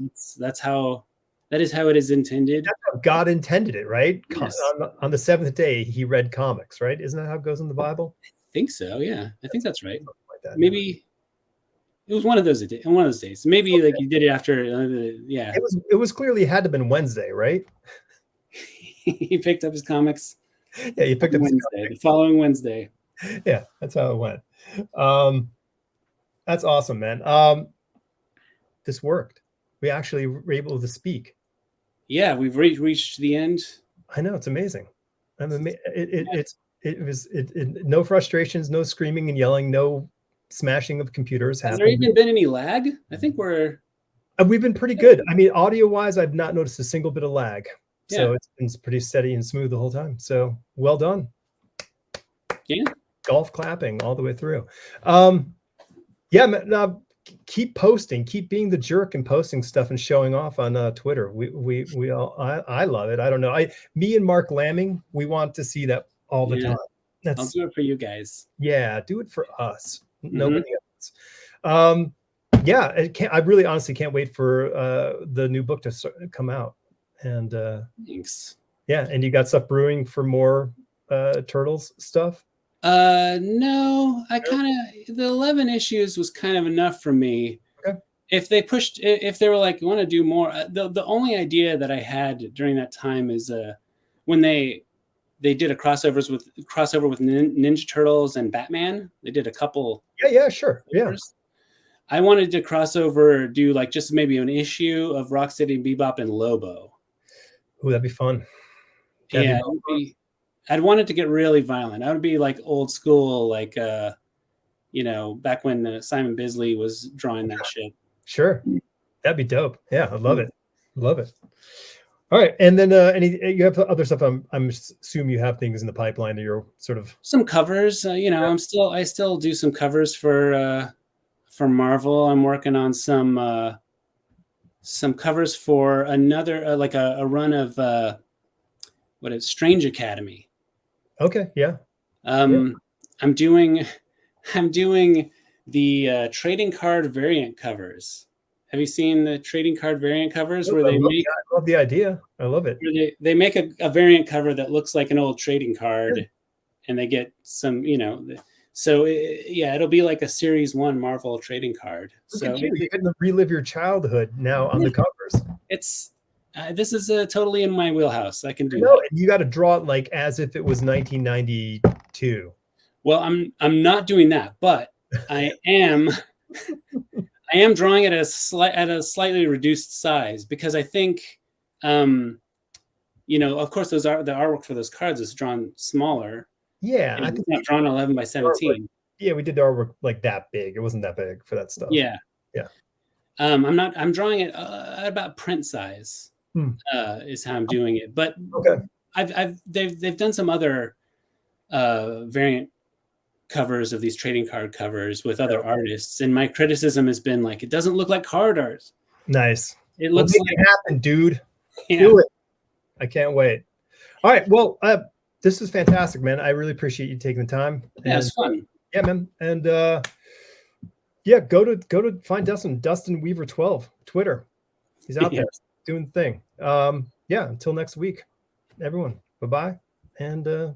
That is how it is intended. That's how God intended it, right? Yes. On the 7th day, he read comics, right? Isn't that how it goes in the Bible? I think so. Yeah, I think that's right. Like that, maybe it was one of those days. Maybe like you did it after. Yeah. It was clearly had to have been Wednesday, right? He picked up his comics. Yeah, he picked up Wednesday, the following Wednesday. Yeah, that's how it went. That's awesome, man. This worked. We actually were able to speak. Yeah, we've reached the end. I know, it's amazing. I mean, no frustrations, no screaming and yelling, no smashing of computers Has there happened. even been any lag? I think we're We've been pretty good. I mean, audio wise, I've not noticed a single bit of lag. So yeah. it's been pretty steady and smooth the whole time. So well done. Yeah. Golf clapping all the way through. Yeah, keep posting, keep being the jerk and posting stuff and showing off on Twitter. We all, I love it. I don't know. Me and Mark Lamming, we want to see that all the Yeah. time. I'll That's do it for you guys. yeah, do it for us. Mm-hmm. Nobody else. Yeah, I really honestly can't wait for the new book to come out. And Thanks. yeah, and you got stuff brewing for more Turtles stuff? No, the 11 issues was kind of enough for me. Okay. If they were like, you want to do more, the only idea that I had during that time is when they did a crossover with Ninja Turtles and Batman. They did a couple. Yeah, sure. Yeah. I wanted to do like just maybe an issue of Rocksteady and Bebop and Lobo. Ooh, that'd be fun. Yeah, I'd want it to get really violent. I would be like old school, like back when Simon Bisley was drawing that shit. Sure, that'd be dope. Yeah, I love it. Love it. All right, and then you have other stuff. I'm assuming you have things in the pipeline that you're sort of some covers. I still do some covers for Marvel. I'm working on some covers for another like a run of Strange Academy. Okay, yeah. I'm doing the trading card variant covers. Have you seen the trading card variant covers where they make? I love the idea. I love it. They make a variant cover that looks like an old trading card, and they get some, So it'll be like a Series 1 Marvel trading card. So you're getting to relive your childhood now on the covers. It's this is totally in my wheelhouse. I can do that. And you got to draw it like as if it was 1992. Well, I'm not doing that, but I am drawing it at a slightly reduced size because I think, of course, the artwork for those cards is drawn smaller. Yeah, I think it's not drawn 11 by 17. Yeah, we did the artwork like that big. It wasn't that big for that stuff. Yeah. I'm drawing it at about print size. Is how I'm doing it. But okay, they've done some other variant covers of these trading card covers with other artists, and my criticism has been like, it doesn't look like card art. Nice. It looks like it happen, dude. Yeah. Do it. I can't wait. All right. Well, this is fantastic, man. I really appreciate you taking the time. Yeah, it's fun. Yeah, man. And go to find Dustin Weaver 12 Twitter. He's out there doing the thing. Until next week, everyone. Bye-bye. And